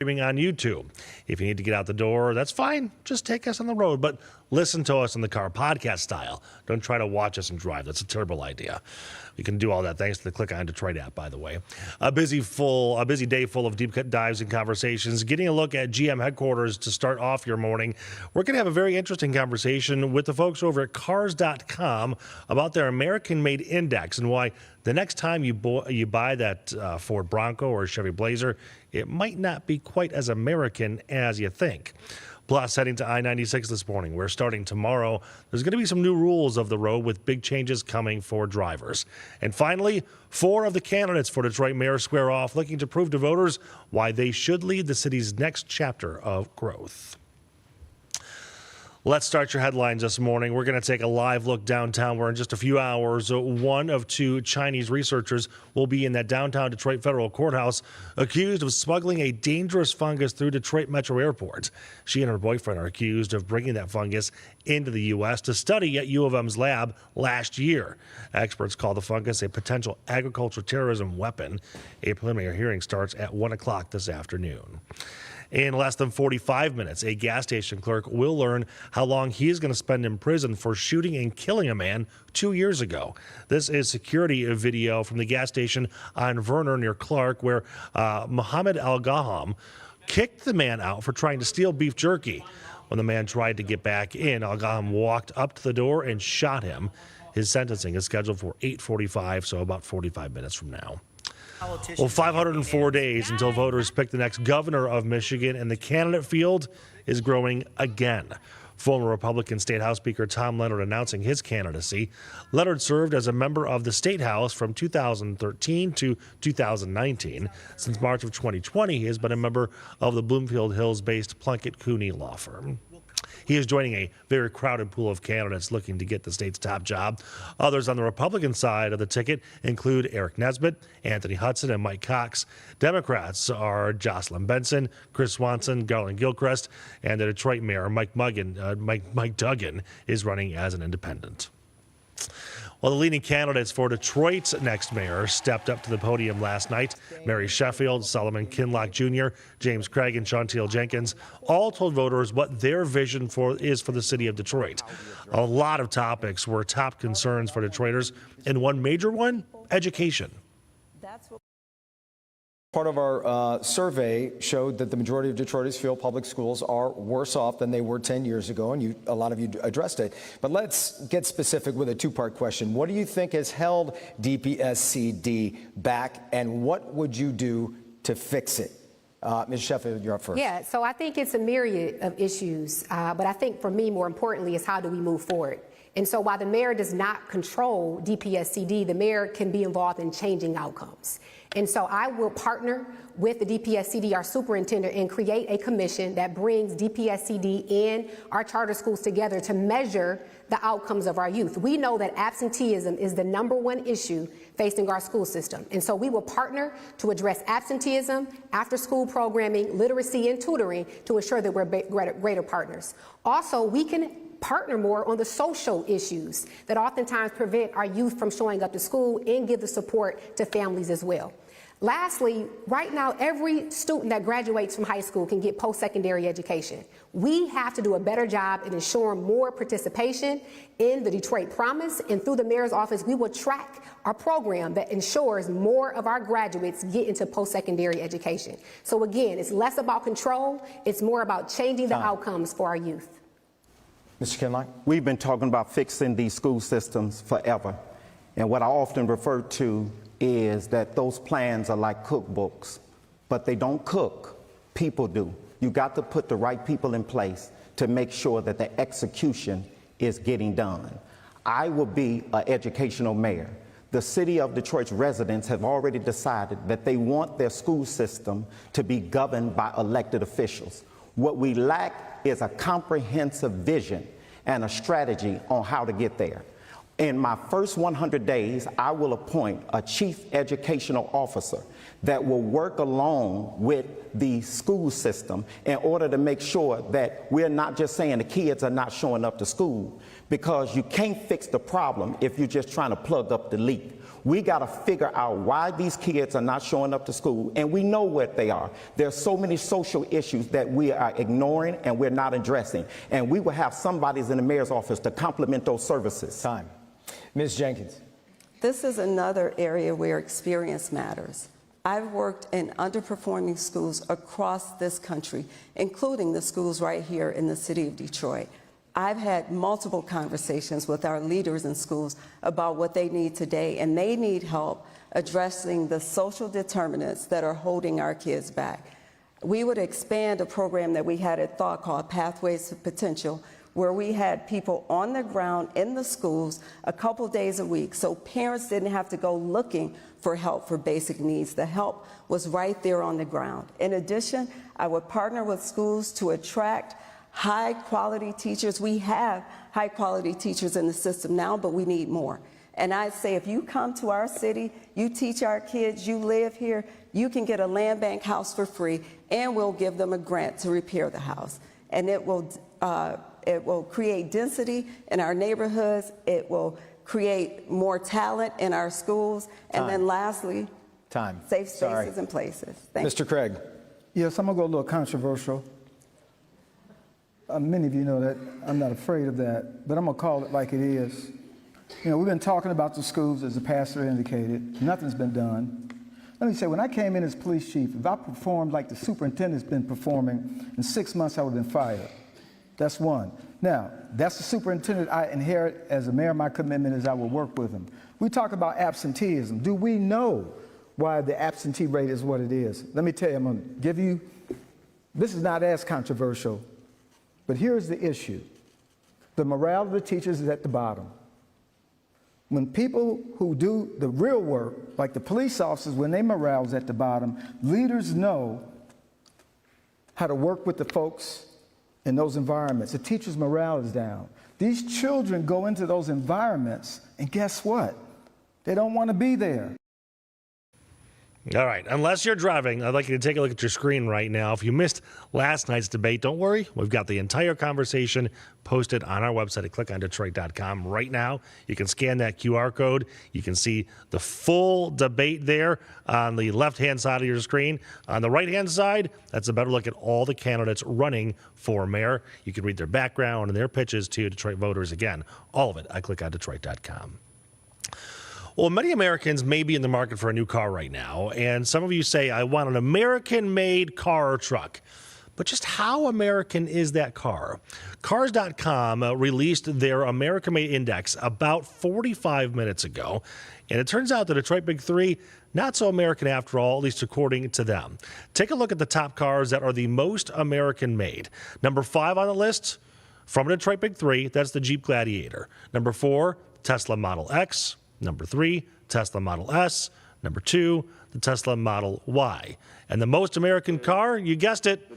streaming on YouTube. If you need to get out the door, that's fine. Just take us on the road, but listen to us in the car, podcast style. Don't try to watch us and drive. That's a terrible idea. You can do all that thanks to the Click on Detroit app, by the way. A busy day full of deep dives and conversations. Getting a look at GM headquarters to start off your morning. We're going to have a very interesting conversation with the folks over at Cars.com about their American-made index and why the next time you buy that Ford Bronco or Chevy Blazer, it might not be quite as American as you think. Plus, heading to I-96 this morning. We're starting tomorrow. There's going to be some new rules of the road with big changes coming for drivers. And finally, 4 of the candidates for Detroit Mayor square off, looking to prove to voters why they should lead the city's next chapter of growth. Let's start your headlines this morning. We're going to take a live look downtown where in just a few hours, one of 2 Chinese researchers will be in that downtown Detroit Federal Courthouse accused of smuggling a dangerous fungus through Detroit Metro Airport. She and her boyfriend are accused of bringing that fungus into the U.S. to study at U of M's lab last year. Experts call the fungus a potential agricultural terrorism weapon. A preliminary hearing starts at 1 o'clock this afternoon. In less than 45 minutes, a gas station clerk will learn how long he is going to spend in prison for shooting and killing a man 2 years ago. This is security video from the gas station on Verner near Clark, where Mohammed Al-Gaham kicked the man out for trying to steal beef jerky. When the man tried to get back in, Al-Gaham walked up to the door and shot him. His sentencing is scheduled for 8:45, so about 45 minutes from now. Well, 504 days until voters pick the next governor of Michigan, and the candidate field is growing again. Former Republican State House Speaker Tom Leonard announcing his candidacy. Leonard served as a member of the State House from 2013 to 2019. Since March of 2020, he has been a member of the Bloomfield Hills-based Plunkett Cooney law firm. He is joining a very crowded pool of candidates looking to get the state's top job. Others on the Republican side of the ticket include Eric Nesbitt, Anthony Hudson, and Mike Cox. Democrats are Jocelyn Benson, Chris Swanson, Garland Gilchrist, and the Detroit Mayor Mike Duggan is running as an independent. Well, the leading candidates for Detroit's next mayor stepped up to the podium last night. Mary Sheffield, Solomon Kinlock Jr., James Craig, and Chantel Jenkins all told voters what their vision is for the city of Detroit. A lot of topics were top concerns for Detroiters, and one major one, education. Part of our survey showed that the majority of Detroiters feel public schools are worse off than they were 10 years ago, and a lot of you addressed it. But let's get specific with a 2-part question. What do you think has held DPSCD back, and what would you do to fix it? Ms. Sheffield, you're up first. Yeah, so I think it's a myriad of issues, but I think for me, more importantly, is how do we move forward? And so while the mayor does not control DPSCD, the mayor can be involved in changing outcomes. And so I will partner with the DPSCD, our superintendent, and create a commission that brings DPSCD and our charter schools together to measure the outcomes of our youth. We know that absenteeism is the #1 issue facing our school system. And so we will partner to address absenteeism, after-school programming, literacy, and tutoring to ensure that we're greater partners. Also, we can partner more on the social issues that oftentimes prevent our youth from showing up to school and give the support to families as well. Lastly, right now, every student that graduates from high school can get post-secondary education. We have to do a better job in ensuring more participation in the Detroit Promise, and through the mayor's office, we will track our program that ensures more of our graduates get into post-secondary education. So again, it's less about control, it's more about changing the outcomes for our youth. Mr. Kinlock? We've been talking about fixing these school systems forever. And what I often refer to is that those plans are like cookbooks, but they don't cook, people do. You got to put the right people in place to make sure that the execution is getting done. I will be an educational mayor. The city of Detroit's residents have already decided that they want their school system to be governed by elected officials. What we lack is a comprehensive vision and a strategy on how to get there. In my first 100 days, I will appoint a chief educational officer that will work along with the school system in order to make sure that we're not just saying the kids are not showing up to school, because you can't fix the problem if you're just trying to plug up the leak. We got to figure out why these kids are not showing up to school, and we know what they are. There's so many social issues that we are ignoring and we're not addressing, and we will have somebody's in the mayor's office to complement those services. Time. Ms. Jenkins. This is another area where experience matters. I've worked in underperforming schools across this country, including the schools right here in the city of Detroit. I've had multiple conversations with our leaders in schools about what they need today, and they need help addressing the social determinants that are holding our kids back. We would expand a program that we had at Thought called Pathways to Potential, where we had people on the ground in the schools a couple days a week, so parents didn't have to go looking for help for basic needs. The help was right there on the ground. In addition, I would partner with schools to attract high-quality teachers. We have high-quality teachers in the system now, but we need more. And I'd say if you come to our city, you teach our kids, you live here, you can get a land bank house for free, and we'll give them a grant to repair the house. And it will create density in our neighborhoods. It will create more talent in our schools. And then lastly, safe spaces and places. Mr. Craig. Yes, I'm going to go a little controversial. Many of you know that I'm not afraid of that, but I'm going to call it like it is. You know, we've been talking about the schools, as the pastor indicated. Nothing's been done. Let me say, when I came in as police chief, if I performed like the superintendent's been performing, in 6 months I would have been fired. That's one. Now, that's the superintendent I inherit. As a mayor, my commitment is I will work with him. We talk about absenteeism. Do we know why the absentee rate is what it is? Let me tell you, I'm going to give you, this is not as controversial, but here's the issue. The morale of the teachers is at the bottom. When people who do the real work, like the police officers, when their morale is at the bottom, leaders know how to work with the folks in those environments. The teachers' morale is down. These children go into those environments, and guess what? They don't want to be there. All right. Unless you're driving, I'd like you to take a look at your screen right now. If you missed last night's debate, don't worry. We've got the entire conversation posted on our website at clickondetroit.com right now. You can scan that QR code. You can see the full debate there on the left-hand side of your screen. On the right-hand side, that's a better look at all the candidates running for mayor. You can read their background and their pitches to Detroit voters. Again, all of it at clickondetroit.com. Well, many Americans may be in the market for a new car right now, and some of you say, I want an American-made car or truck. But just how American is that car? Cars.com released their American-made index about 45 minutes ago, and it turns out the Detroit Big Three, not so American after all, at least according to them. Take a look at the top cars that are the most American-made. Number 5 on the list, from Detroit Big Three, that's the Jeep Gladiator. Number 4, Tesla Model X. Number 3, Tesla Model S. Number 2, the Tesla Model Y. And the most American car, you guessed it,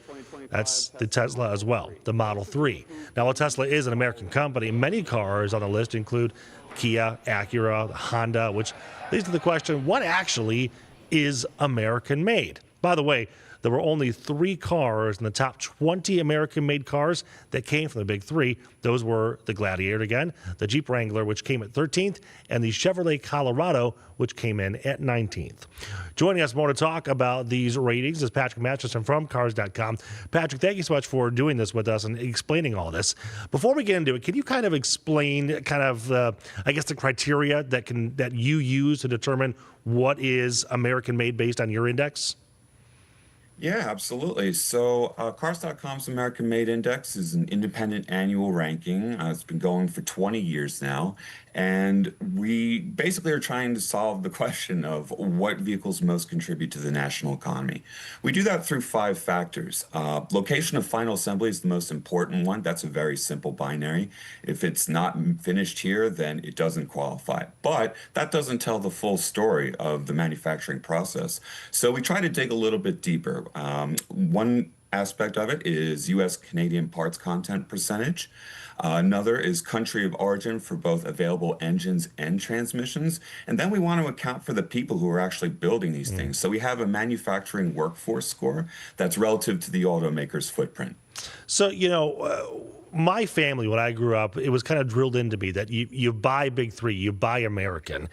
that's the Tesla as well, the Model 3. Now, while Tesla is an American company, many cars on the list include Kia, Acura, Honda, which leads to the question, what actually is American-made? By the way, there were only 3 cars in the top 20 American-made cars that came from the Big Three. Those were the Gladiator again, the Jeep Wrangler, which came at 13th, and the Chevrolet Colorado, which came in at 19th. Joining us more to talk about these ratings is Patrick Masterson from Cars.com. Patrick, thank you so much for doing this with us and explaining all this. Before we get into it, can you kind of explain I guess, the criteria that you use to determine what is American-made based on your index? Yeah, absolutely. So Cars.com's American Made Index is an independent annual ranking. It's been going for 20 years now. And we basically are trying to solve the question of what vehicles most contribute to the national economy. We do that through 5 factors. Location of final assembly is the most important one. That's a very simple binary. If it's not finished here, then it doesn't qualify. But that doesn't tell the full story of the manufacturing process. So we try to dig a little bit deeper. One aspect of it is U.S. Canadian parts content percentage. Another is country of origin for both available engines and transmissions. And then we want to account for the people who are actually building these things. So we have a manufacturing workforce score that's relative to the automaker's footprint. So, my family, when I grew up, it was kind of drilled into me that you buy Big Three, you buy American.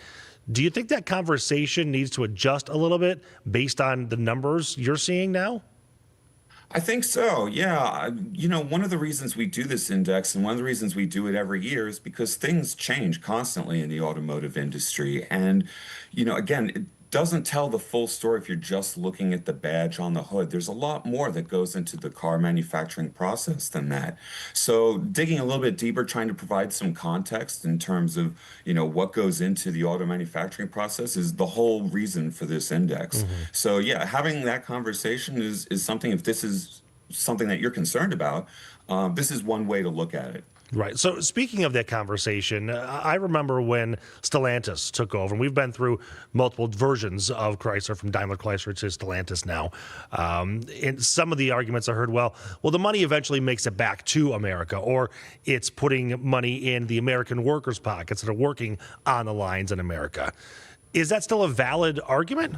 Do you think that conversation needs to adjust a little bit based on the numbers you're seeing now? I think so. Yeah. One of the reasons we do this index and one of the reasons we do it every year is because things change constantly in the automotive industry. And, again, it doesn't tell the full story if you're just looking at the badge on the hood. There's a lot more that goes into the car manufacturing process than that. So digging a little bit deeper, trying to provide some context in terms of, what goes into the auto manufacturing process is the whole reason for this index. So yeah, having that conversation is something, if this is something that you're concerned about, this is one way to look at it. Right. So speaking of that conversation, I remember when Stellantis took over, and we've been through multiple versions of Chrysler, from Daimler Chrysler to Stellantis now. And some of the arguments I heard, well, the money eventually makes it back to America, or it's putting money in the American workers' pockets that are working on the lines in America. Is that still a valid argument?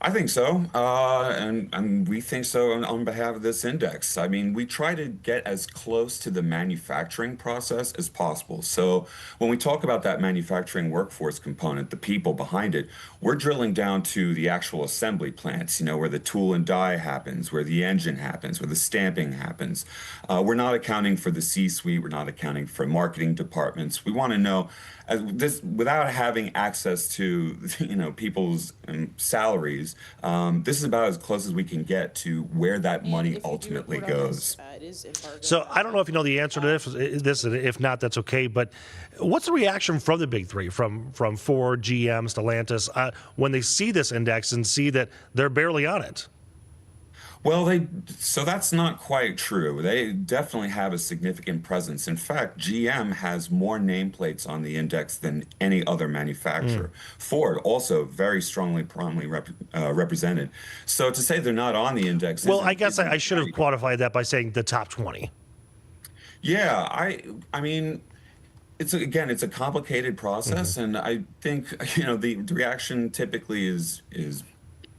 I think so, and we think so on behalf of this index. I mean, we try to get as close to the manufacturing process as possible. So when we talk about that manufacturing workforce component, the people behind it, we're drilling down to the actual assembly plants, where the tool and die happens, where the engine happens, where the stamping happens. We're not accounting for the C-suite. We're not accounting for marketing departments. We want to know this without having access to people's salaries. This is about as close as we can get to where that money ultimately goes. So I don't know if you know the answer to this, and if not, that's okay. But what's the reaction from the big three, from Ford, GM, Stellantis, when they see this index and see that they're barely on it? Well, so that's not quite true. They definitely have a significant presence. In fact, GM has more nameplates on the index than any other manufacturer. Ford also very prominently represented. So to say they're not on the index. Well, I guess I should have qualified that by saying the top 20. Yeah, I mean, it's a complicated process, and I think the reaction typically is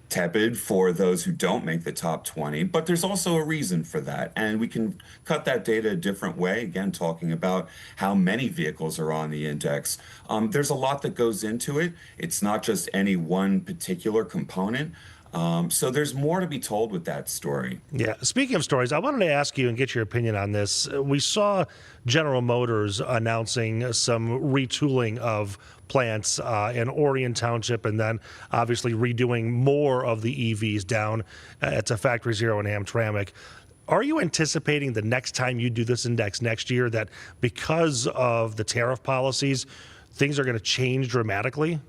tepid for those who don't make the top 20, but there's also a reason for that. And we can cut that data a different way, again, talking about how many vehicles are on the index. There's a lot that goes into it. It's not just any one particular component. So there's more to be told with that story. Yeah. Speaking of stories, I wanted to ask you and get your opinion on this. We saw General Motors announcing some retooling of plants in Orion Township, and then obviously redoing more of the EVs down at Factory Zero in Hamtramck. Are you anticipating the next time you do this index next year that because of the tariff policies, things are going to change dramatically?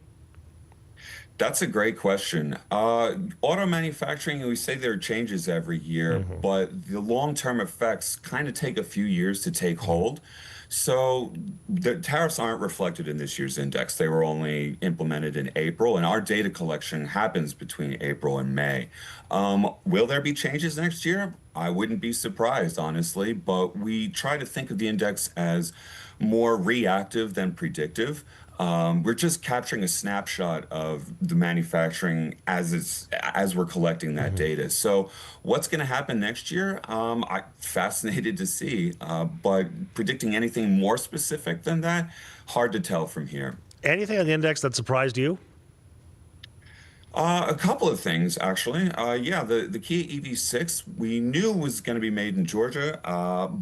That's a great question. Auto manufacturing, we say there are changes every year, but the long-term effects kind of take a few years to take hold. So the tariffs aren't reflected in this year's index. They were only implemented in April, and our data collection happens between April and May. Will there be changes next year? I wouldn't be surprised, honestly, but we try to think of the index as more reactive than predictive. We're just capturing a snapshot of the manufacturing as we're collecting that data. So what's going to happen next year? I'm fascinated to see, but predicting anything more specific than that, hard to tell from here. Anything on the index that surprised you? A couple of things, actually. Yeah, the Kia EV6 we knew was going to be made in Georgia,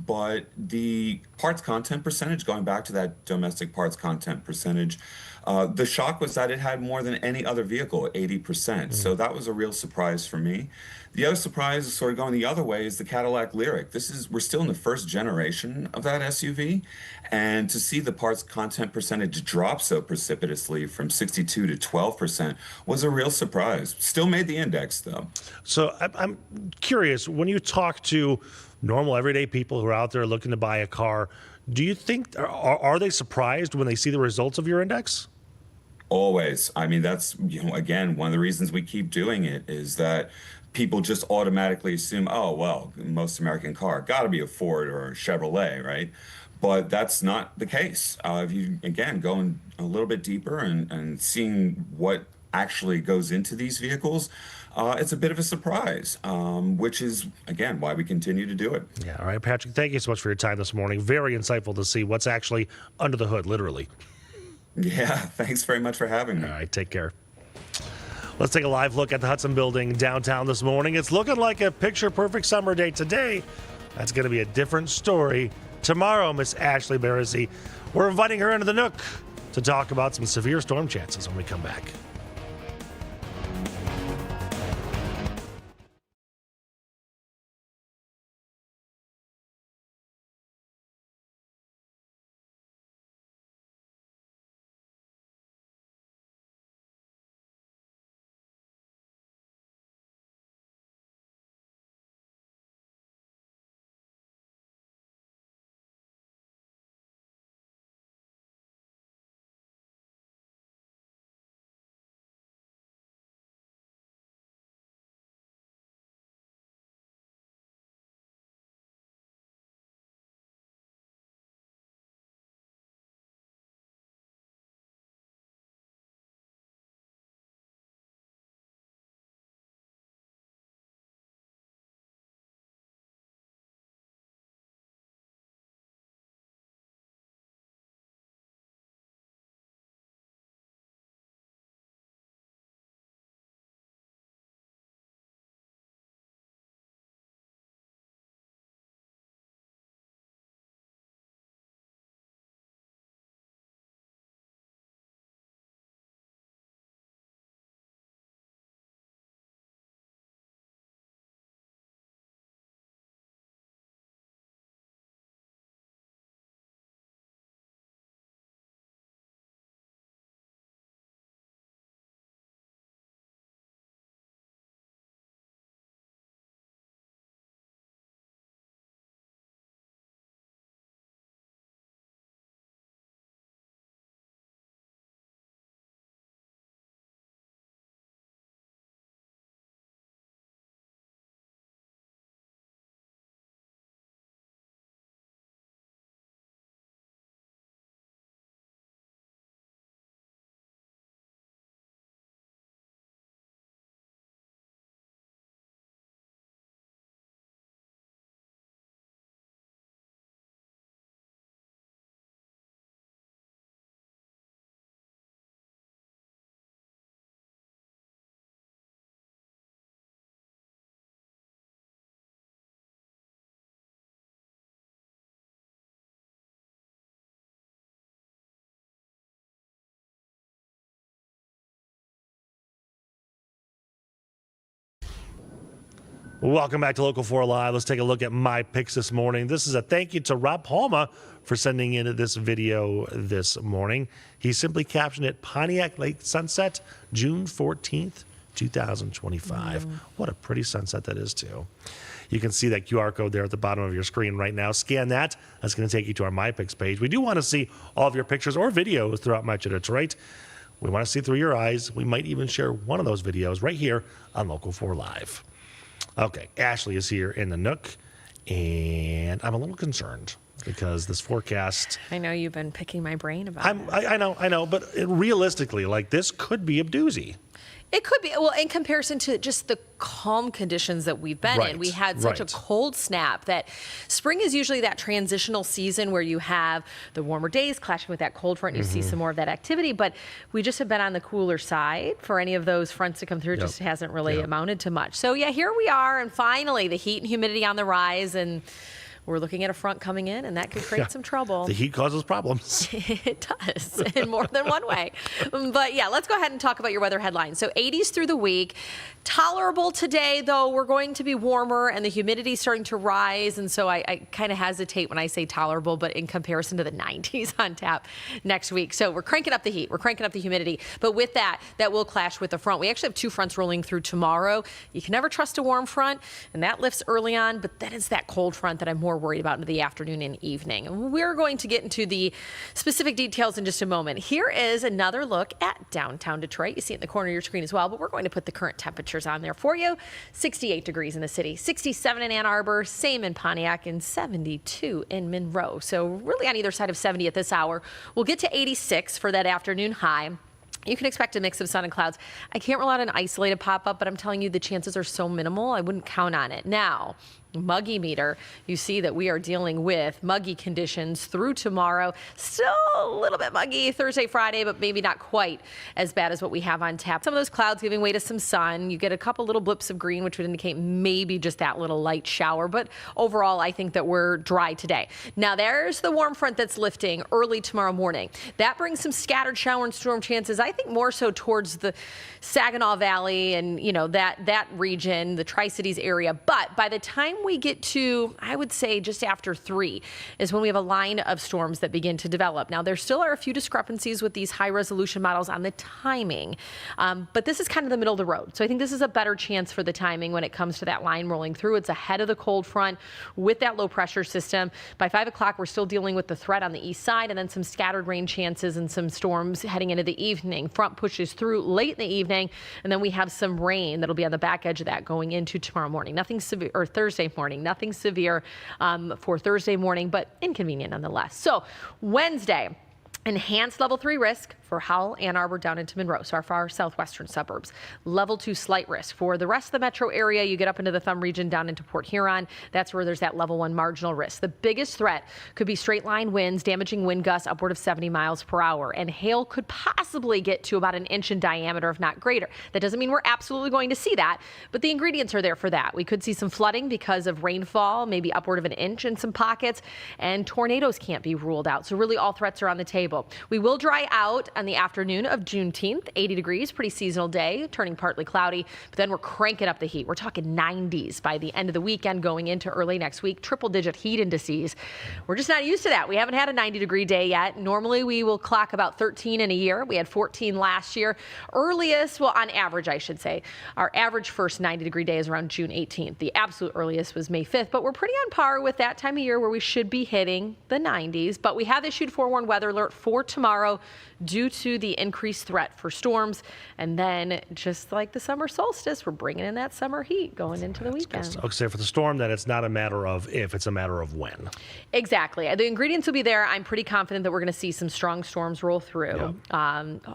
but the parts content percentage, going back to that domestic parts content percentage, the shock was that it had more than any other vehicle, 80%. So that was a real surprise for me. The other surprise, sort of going the other way, is the Cadillac Lyriq. We're still in the first generation of that SUV, and to see the parts content percentage drop so precipitously from 62 to 12% was a real surprise. Still made the index, though. So I'm curious, when you talk to normal, everyday people who are out there looking to buy a car, do you think, are they surprised when they see the results of your index? Always. I mean, that's, again, one of the reasons we keep doing it is that people just automatically assume, oh, well, most American car got to be a Ford or a Chevrolet, right? But that's not the case. If you, again, going a little bit deeper and seeing what actually goes into these vehicles, it's a bit of a surprise, which is, again, why we continue to do it. Yeah. All right, Patrick, thank you so much for your time this morning. Very insightful to see what's actually under the hood, literally. Yeah, thanks very much for having me. All right, take care. Let's take a live look at the Hudson Building downtown this morning. It's looking like a picture-perfect summer day today. That's going to be a different story tomorrow, Miss Ashley Barresi. We're inviting her into the Nook to talk about some severe storm chances when we come back. Welcome back to Local 4 Live. Let's take a look at my picks this morning. This is a thank you to Rob Palma for sending in this video this morning. He simply captioned it, Pontiac Lake Sunset, June 14th, 2025. What a pretty sunset that is, too. You can see that QR code there at the bottom of your screen right now. Scan that. That's going to take you to our My Picks page. We do want to see all of your pictures or videos throughout Metro Detroit. We want to see through your eyes. We might even share one of those videos right here on Local 4 Live. Okay, Ashley is here in the Nook, and I'm a little concerned because this forecast. I know you've been picking my brain about it. I know, but realistically, like, this could be a doozy. It could be, well, in comparison to just the calm conditions that we've been in. We had such a cold snap that spring is usually that transitional season where you have the warmer days clashing with that cold front. You see some more of that activity, but we just have been on the cooler side for any of those fronts to come through. It just hasn't really amounted to much. So yeah, here we are, and finally the heat and humidity on the rise, and we're looking at a front coming in, and that could create some trouble. The heat causes problems. It does, in more than one way. But yeah, let's go ahead and talk about your weather headlines. So 80s through the week. Tolerable today, though. We're going to be warmer, and the humidity starting to rise, and so I kind of hesitate when I say tolerable, but in comparison to the 90s on tap next week. So we're cranking up the heat. We're cranking up the humidity. But with that, that will clash with the front. We actually have two fronts rolling through tomorrow. You can never trust a warm front, and that lifts early on, but then it's that cold front that I'm more worried about into the afternoon and evening. And we're going to get into the specific details in just a moment. Here is another look at downtown Detroit. You see it in the corner of your screen as well, but we're going to put the current temperatures on there for you. 68 degrees in the city, 67 in Ann Arbor, same in Pontiac, and 72 in Monroe. So really on either side of 70 at this hour. We'll get to 86 for that afternoon high. You can expect a mix of sun and clouds. I can't rule out an isolated pop-up, but I'm telling you the chances are so minimal, I wouldn't count on it. Now, muggy meter, you see that we are dealing with muggy conditions through tomorrow. Still a little bit muggy Thursday, Friday, but maybe not quite as bad as what we have on tap. Some of those clouds giving way to some sun. You get a couple little blips of green, which would indicate maybe just that little light shower. But overall, I think that we're dry today. Now, there's the warm front that's lifting early tomorrow morning. That brings some scattered shower and storm chances, I think more so towards the Saginaw Valley and, that region, the Tri-Cities area. But by the time we get to, I would say just after 3 is when we have a line of storms that begin to develop. Now, there still are a few discrepancies with these high resolution models on the timing, but this is kind of the middle of the road. So I think this is a better chance for the timing when it comes to that line rolling through. It's ahead of the cold front with that low pressure system. By 5 o'clock, we're still dealing with the threat on the east side and then some scattered rain chances and some storms heading into the evening. Front pushes through late in the evening, and then we have some rain that'll be on the back edge of that going into tomorrow morning. Nothing severe, or Thursday morning, nothing severe for Thursday morning, but inconvenient nonetheless. So Wednesday, enhanced level 3 risk for Howell, Ann Arbor, down into Monroe, so our far southwestern suburbs. Level 2 slight risk for the rest of the metro area. You get up into the Thumb region down into Port Huron. That's where there's that level 1 marginal risk. The biggest threat could be straight line winds, damaging wind gusts upward of 70 miles per hour, and hail could possibly get to about 1 inch in diameter, if not greater. That doesn't mean we're absolutely going to see that, but the ingredients are there for that. We could see some flooding because of rainfall, maybe upward of 1 inch in some pockets, and tornadoes can't be ruled out. So really all threats are on the table. We will dry out on the afternoon of Juneteenth, 80 degrees, pretty seasonal day, turning partly cloudy, but then we're cranking up the heat. We're talking 90s by the end of the weekend going into early next week, triple-digit heat indices. We're just not used to that. We haven't had a 90-degree day yet. Normally, we will clock about 13 in a year. We had 14 last year. Earliest, well, on average, I should say, our average first 90-degree day is around June 18th. The absolute earliest was May 5th, but we're pretty on par with that time of year where we should be hitting the 90s. But we have issued forewarned weather alert for tomorrow due to the increased threat for storms. And then just like the summer solstice, we're bringing in that summer heat going into the weekend. Okay, for the storm, then it's not a matter of if, it's a matter of when. Exactly. The ingredients will be there. I'm pretty confident that we're going to see some strong storms roll through. Yep.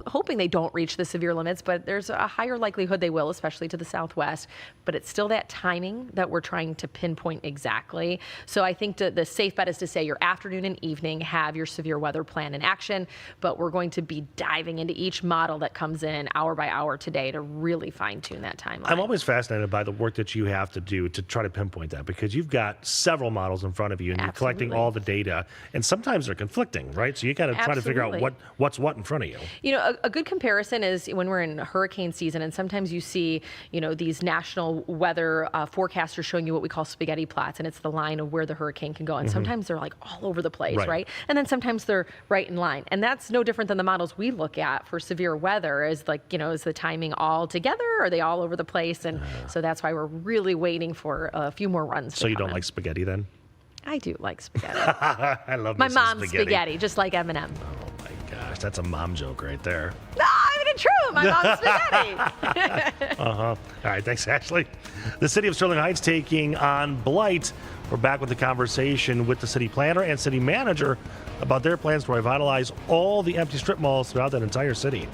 Hoping they don't reach the severe limits, but there's a higher likelihood they will, especially to the southwest. But it's still that timing that we're trying to pinpoint exactly. So I think the safe bet is to say your afternoon and evening have your severe weather plan in action, but we're going to be diving into each model that comes in hour by hour today to really fine tune that timeline. I'm always fascinated by the work that you have to do to try to pinpoint that, because you've got several models in front of you and you're collecting all the data, and sometimes they're conflicting, right? So you got to try to figure out what's what in front of you. You know, a good comparison is when we're in hurricane season, and sometimes you see, these national weather forecasters showing you what we call spaghetti plots, and it's the line of where the hurricane can go. And sometimes they're like all over the place, right? And then sometimes they're right in line. And that's no different than the models we look at for severe weather. Is like, is the timing all together? Are they all over the place? And so that's why we're really waiting for a few more runs. So you don't like spaghetti then? I do like spaghetti. I love my mom's spaghetti, just like Eminem. Oh my gosh, that's a mom joke right there. No, I mean, it's true. My mom's spaghetti. All right, thanks, Ashley. The city of Sterling Heights taking on blight. We're back with the conversation with the city planner and city manager about their plans to revitalize all the empty strip malls throughout that entire city.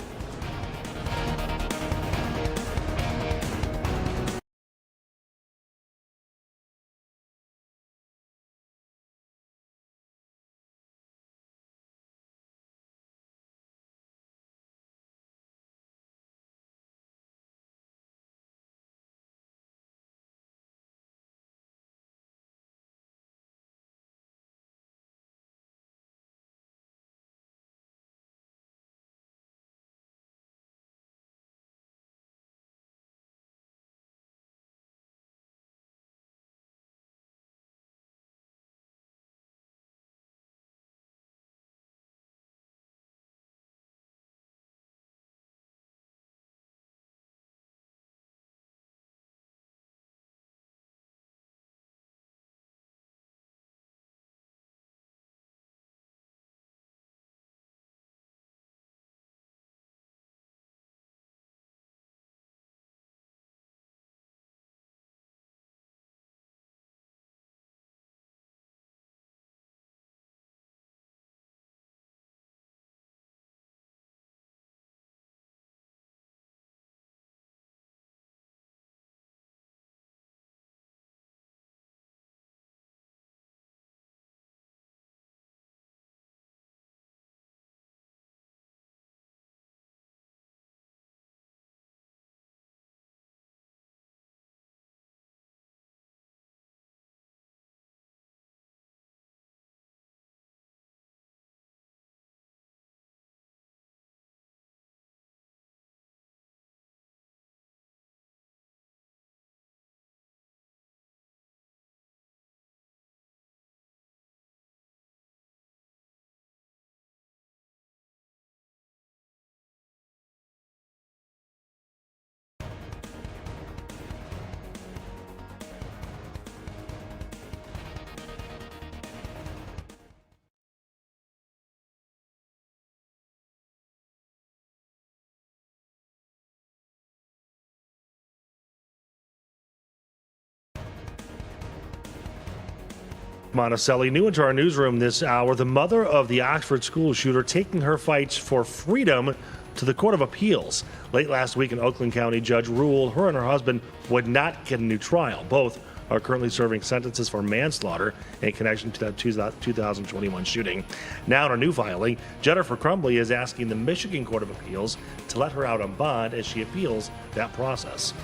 Monticelli, new into our newsroom this hour, the mother of the Oxford school shooter taking her fights for freedom to the Court of Appeals. Late last week, an Oakland County judge ruled her and her husband would not get a new trial. Both are currently serving sentences for manslaughter in connection to that 2021 shooting. Now in a new filing, Jennifer Crumbly is asking the Michigan Court of Appeals to let her out on bond as she appeals that process.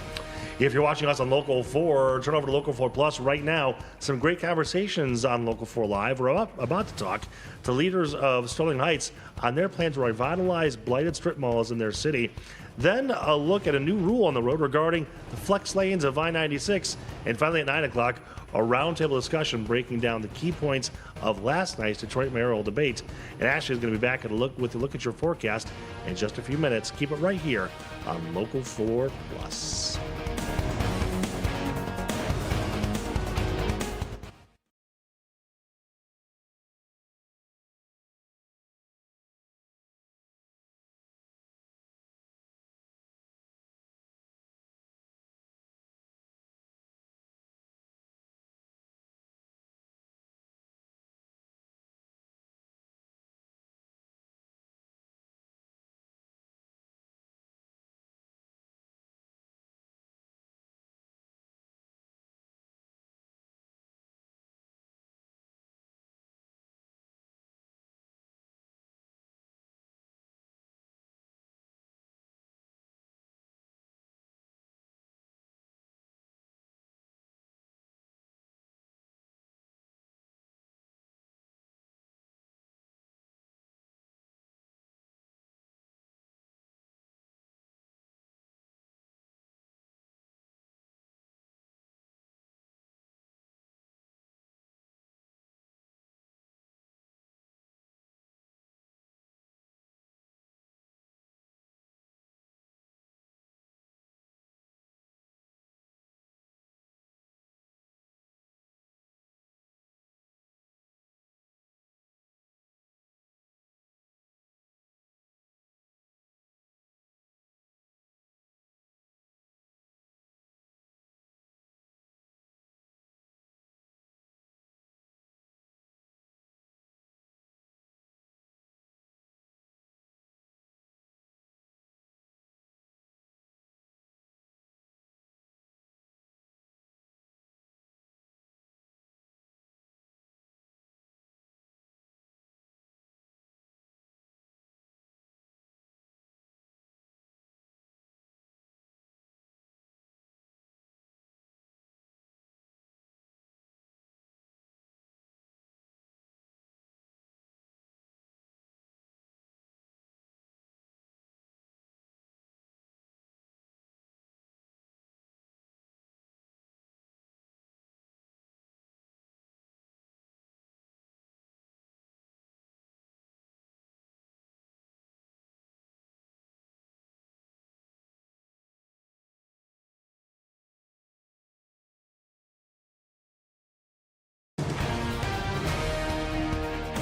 If you're watching us on Local 4, turn over to Local 4 Plus right now. Some great conversations on Local 4 Live. We're about to talk to leaders of Sterling Heights on their plan to revitalize blighted strip malls in their city. Then a look at a new rule on the road regarding the flex lanes of I-96. And finally at 9 o'clock, a roundtable discussion breaking down the key points of last night's Detroit mayoral debate. And Ashley is going to be back with a look at your forecast in just a few minutes. Keep it right here on Local 4 Plus.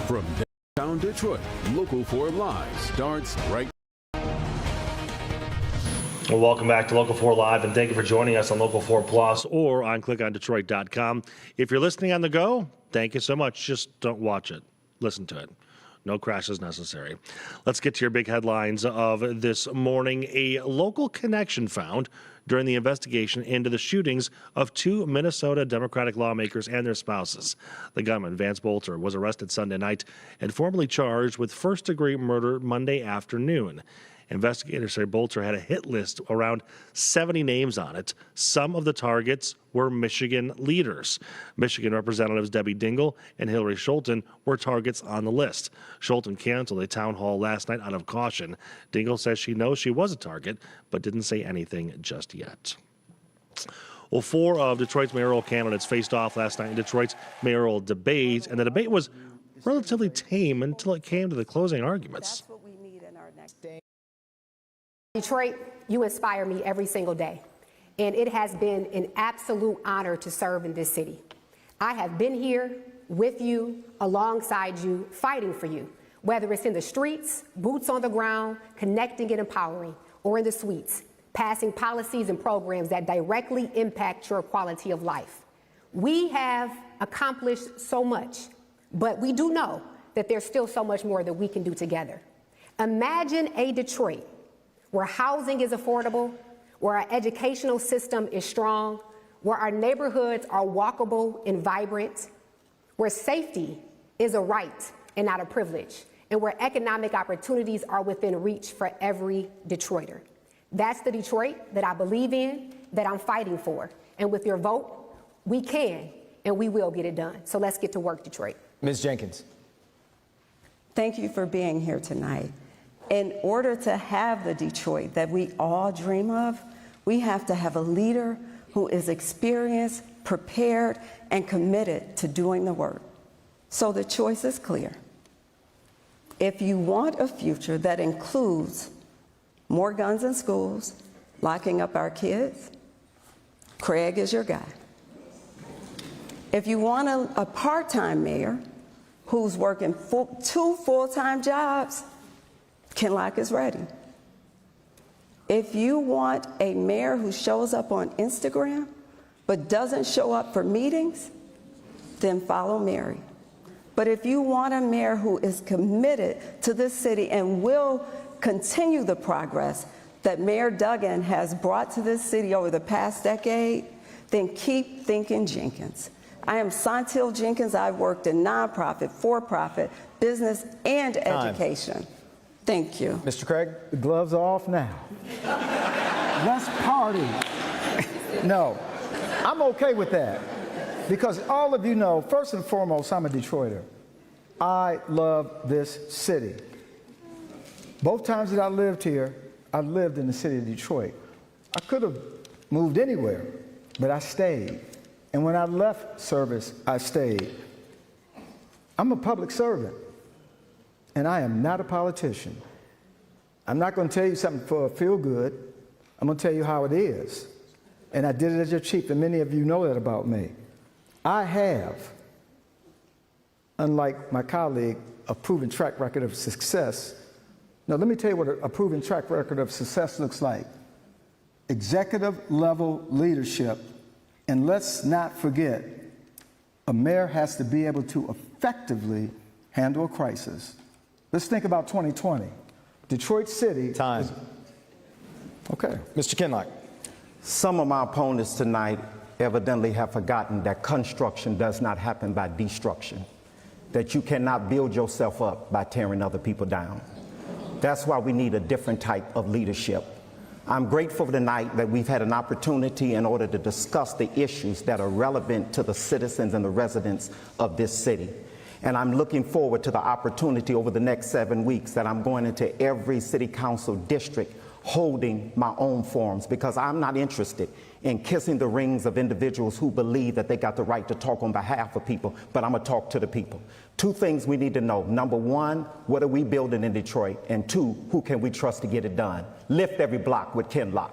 From downtown Detroit, Local 4 Live starts right. Well, welcome back to Local 4 Live, and thank you for joining us on Local 4 Plus or on clickondetroit.com. If you're listening on the go, thank you so much. Just don't watch it. Listen to it. No crashes necessary. Let's get to your big headlines of this morning. A local connection found during the investigation into the shootings of two Minnesota Democratic lawmakers and their spouses. The gunman, Vance Bolter, was arrested Sunday night and formally charged with first-degree murder Monday afternoon. Investigators say Bolter had a hit list around 70 names on it. Some of the targets were Michigan leaders. Michigan Representatives Debbie Dingell and Hillary Scholten were targets on the list. Scholten canceled a town hall last night out of caution. Dingell says she knows she was a target, but didn't say anything just yet. Well, four of Detroit's mayoral candidates faced off last night in Detroit's mayoral debate, and the debate was relatively tame until it came to the closing arguments. That's what we need in our next day. Detroit, you inspire me every single day, and it has been an absolute honor to serve in this city. I have been here with you, alongside you, fighting for you, whether it's in the streets, boots on the ground, connecting and empowering, or in the suites, passing policies and programs that directly impact your quality of life. We have accomplished so much, but we do know that there's still so much more that we can do together. Imagine a Detroit where housing is affordable, where our educational system is strong, where our neighborhoods are walkable and vibrant, where safety is a right and not a privilege, and where economic opportunities are within reach for every Detroiter. That's the Detroit that I believe in, that I'm fighting for. And with your vote, we can and we will get it done. So let's get to work, Detroit. Ms. Jenkins. Thank you for being here tonight. In order to have the Detroit that we all dream of, we have to have a leader who is experienced, prepared, and committed to doing the work. So the choice is clear. If you want a future that includes more guns in schools, locking up our kids, Craig is your guy. If you want a part-time mayor who's working 2 full-time jobs, Kinlock is ready. If you want a mayor who shows up on Instagram but doesn't show up for meetings, then follow Mary. But if you want a mayor who is committed to this city and will continue the progress that Mayor Duggan has brought to this city over the past decade, then keep thinking Jenkins. I am Santil Jenkins. I've worked in nonprofit, for-profit, business, and education. Thank you. Mr. Craig? The gloves are off now. Let's party. No, I'm okay with that. Because all of you know, first and foremost, I'm a Detroiter. I love this city. Both times that I lived here, I lived in the city of Detroit. I could have moved anywhere, but I stayed. And when I left service, I stayed. I'm a public servant, and I am not a politician. I'm not going to tell you something for a feel good. I'm going to tell you how it is. And I did it as your chief, and many of you know that about me. I have, unlike my colleague, a proven track record of success. Now, let me tell you what a proven track record of success looks like. Executive level leadership, and let's not forget, a mayor has to be able to effectively handle a crisis. Let's think about 2020. Detroit City. Time. Okay. Mr. Kinlock. Some of my opponents tonight evidently have forgotten that construction does not happen by destruction, that you cannot build yourself up by tearing other people down. That's why we need a different type of leadership. I'm grateful tonight that we've had an opportunity in order to discuss the issues that are relevant to the citizens and the residents of this city. And I'm looking forward to the opportunity over the next 7 weeks that I'm going into every city council district holding my own forums, because I'm not interested in kissing the rings of individuals who believe that they got the right to talk on behalf of people, but I'm gonna talk to the people. 2 things we need to know. Number 1, what are we building in Detroit? And 2, who can we trust to get it done? Lift every block with Kinlock.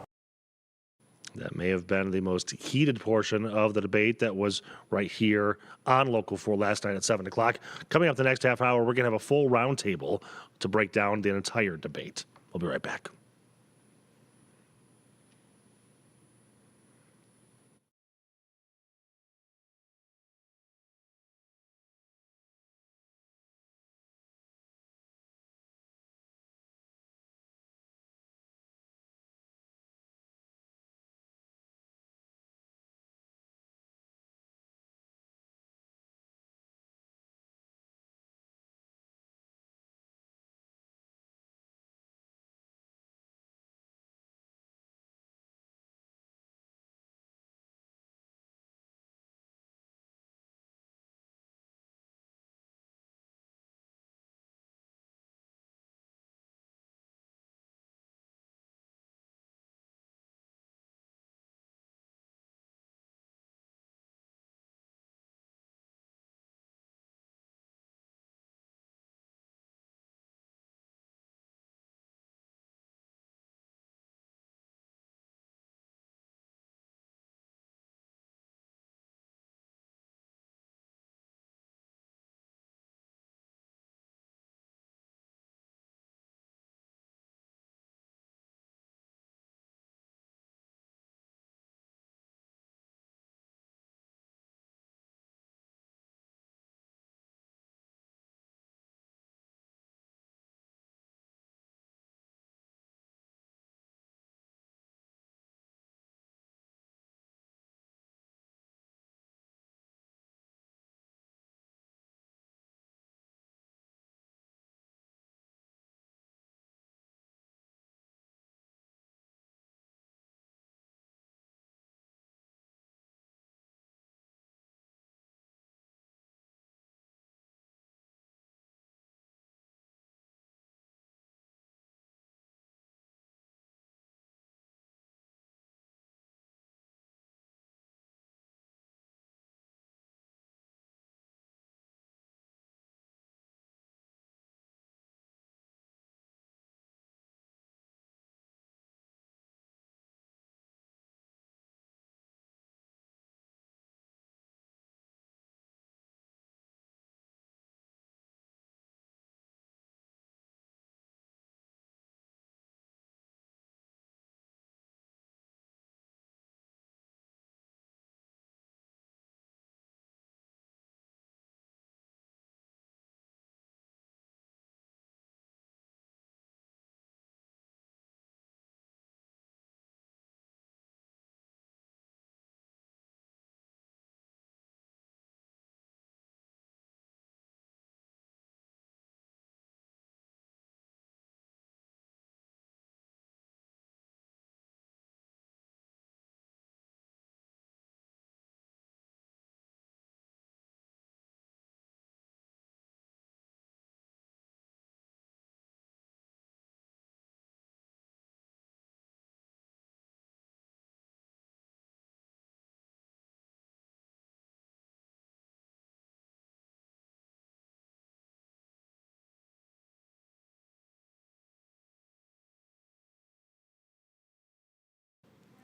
That may have been the most heated portion of the debate that was right here on Local 4 last night at 7 o'clock. Coming up the next half hour, we're going to have a full roundtable to break down the entire debate. We'll be right back.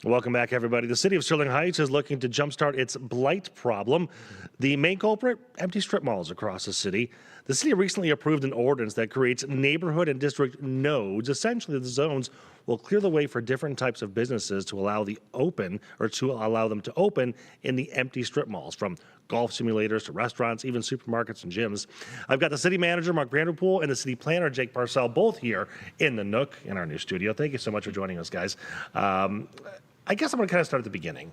Welcome back, everybody. The city of Sterling Heights is looking to jumpstart its blight problem. The main culprit, empty strip malls across the city. The city recently approved an ordinance that creates neighborhood and district nodes. Essentially, the zones will clear the way for different types of businesses to allow them to open in the empty strip malls, from golf simulators to restaurants, even supermarkets and gyms. I've got the city manager, Mark Vanderpool, and the city planner, Jake Parcell, both here in the Nook in our new studio. Thank you so much for joining us, guys. I guess I'm going to kind of start at the beginning.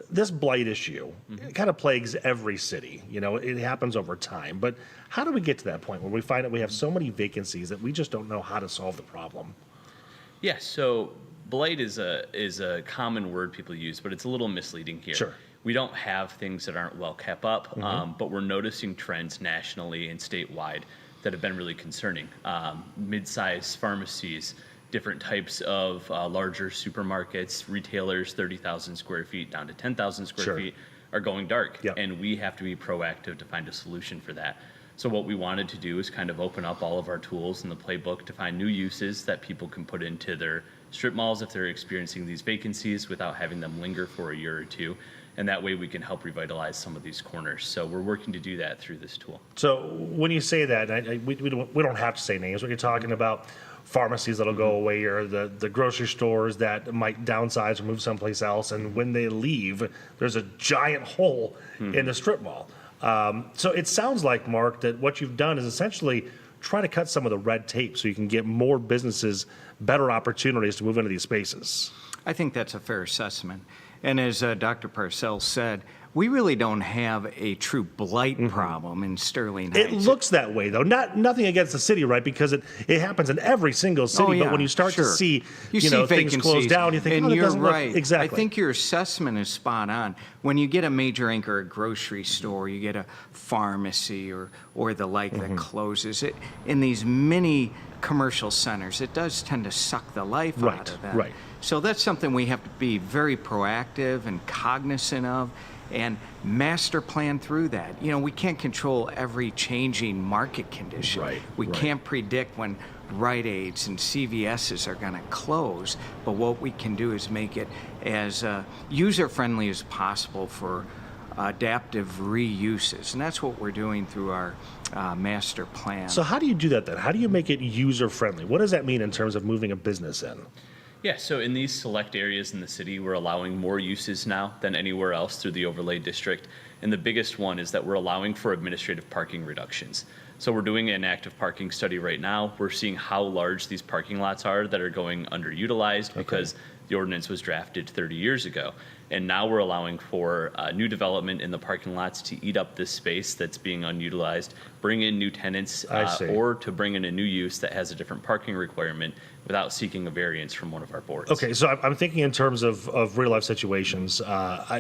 This blight issue, it kind of plagues every city. You know, it happens over time. But how do we get to that point where we find that we have so many vacancies that we just don't know how to solve the problem? Yeah, so blight is a common word people use, but it's a little misleading here. Sure. We don't have things that aren't well kept up, but we're noticing trends nationally and statewide that have been really concerning. Mid-sized pharmacies, different types of larger supermarkets, retailers, 30,000 square feet down to 10,000 square feet are going dark. Yep. And we have to be proactive to find a solution for that. So what we wanted to do is kind of open up all of our tools in the playbook to find new uses that people can put into their strip malls if they're experiencing these vacancies without having them linger for a year or two. And that way we can help revitalize some of these corners. So we're working to do that through this tool. So when you say that, we don't have to say names, but you're talking about pharmacies that'll go away, or the grocery stores that might downsize or move someplace else, and when they leave, there's a giant hole in the strip mall. So it sounds like, Mark, that what you've done is essentially try to cut some of the red tape so you can get more businesses better opportunities to move into these spaces. I think that's a fair assessment. And as Dr. Parcell said, we really don't have a true blight problem in Sterling Heights. It looks that way, though. Nothing against the city, right? Because it happens in every single city. But when you start to see, things close down, you think, and it you're doesn't right. look exactly. I think your assessment is spot on. When you get a major anchor grocery store, you get a pharmacy or the like that closes, it in these mini commercial centers, it does tend to suck the life out of them. Right. So that's something we have to be very proactive and cognizant of, and master plan through that. You know, we can't control every changing market condition. We can't predict when Rite Aids and CVS's are going to close, but what we can do is make it as user-friendly as possible for adaptive reuses, and that's what we're doing through our master plan. So how do you do that then? How do you make it user-friendly? What does that mean in terms of moving a business in? Yeah, so in these select areas in the city, we're allowing more uses now than anywhere else through the overlay district. And the biggest one is that we're allowing for administrative parking reductions. So we're doing an active parking study right now. We're seeing how large these parking lots are that are going underutilized because the ordinance was drafted 30 years ago. And now we're allowing for new development in the parking lots to eat up this space that's being unutilized, bring in new tenants, or to bring in a new use that has a different parking requirement without seeking a variance from one of our boards. Okay, so I'm thinking in terms of real life situations.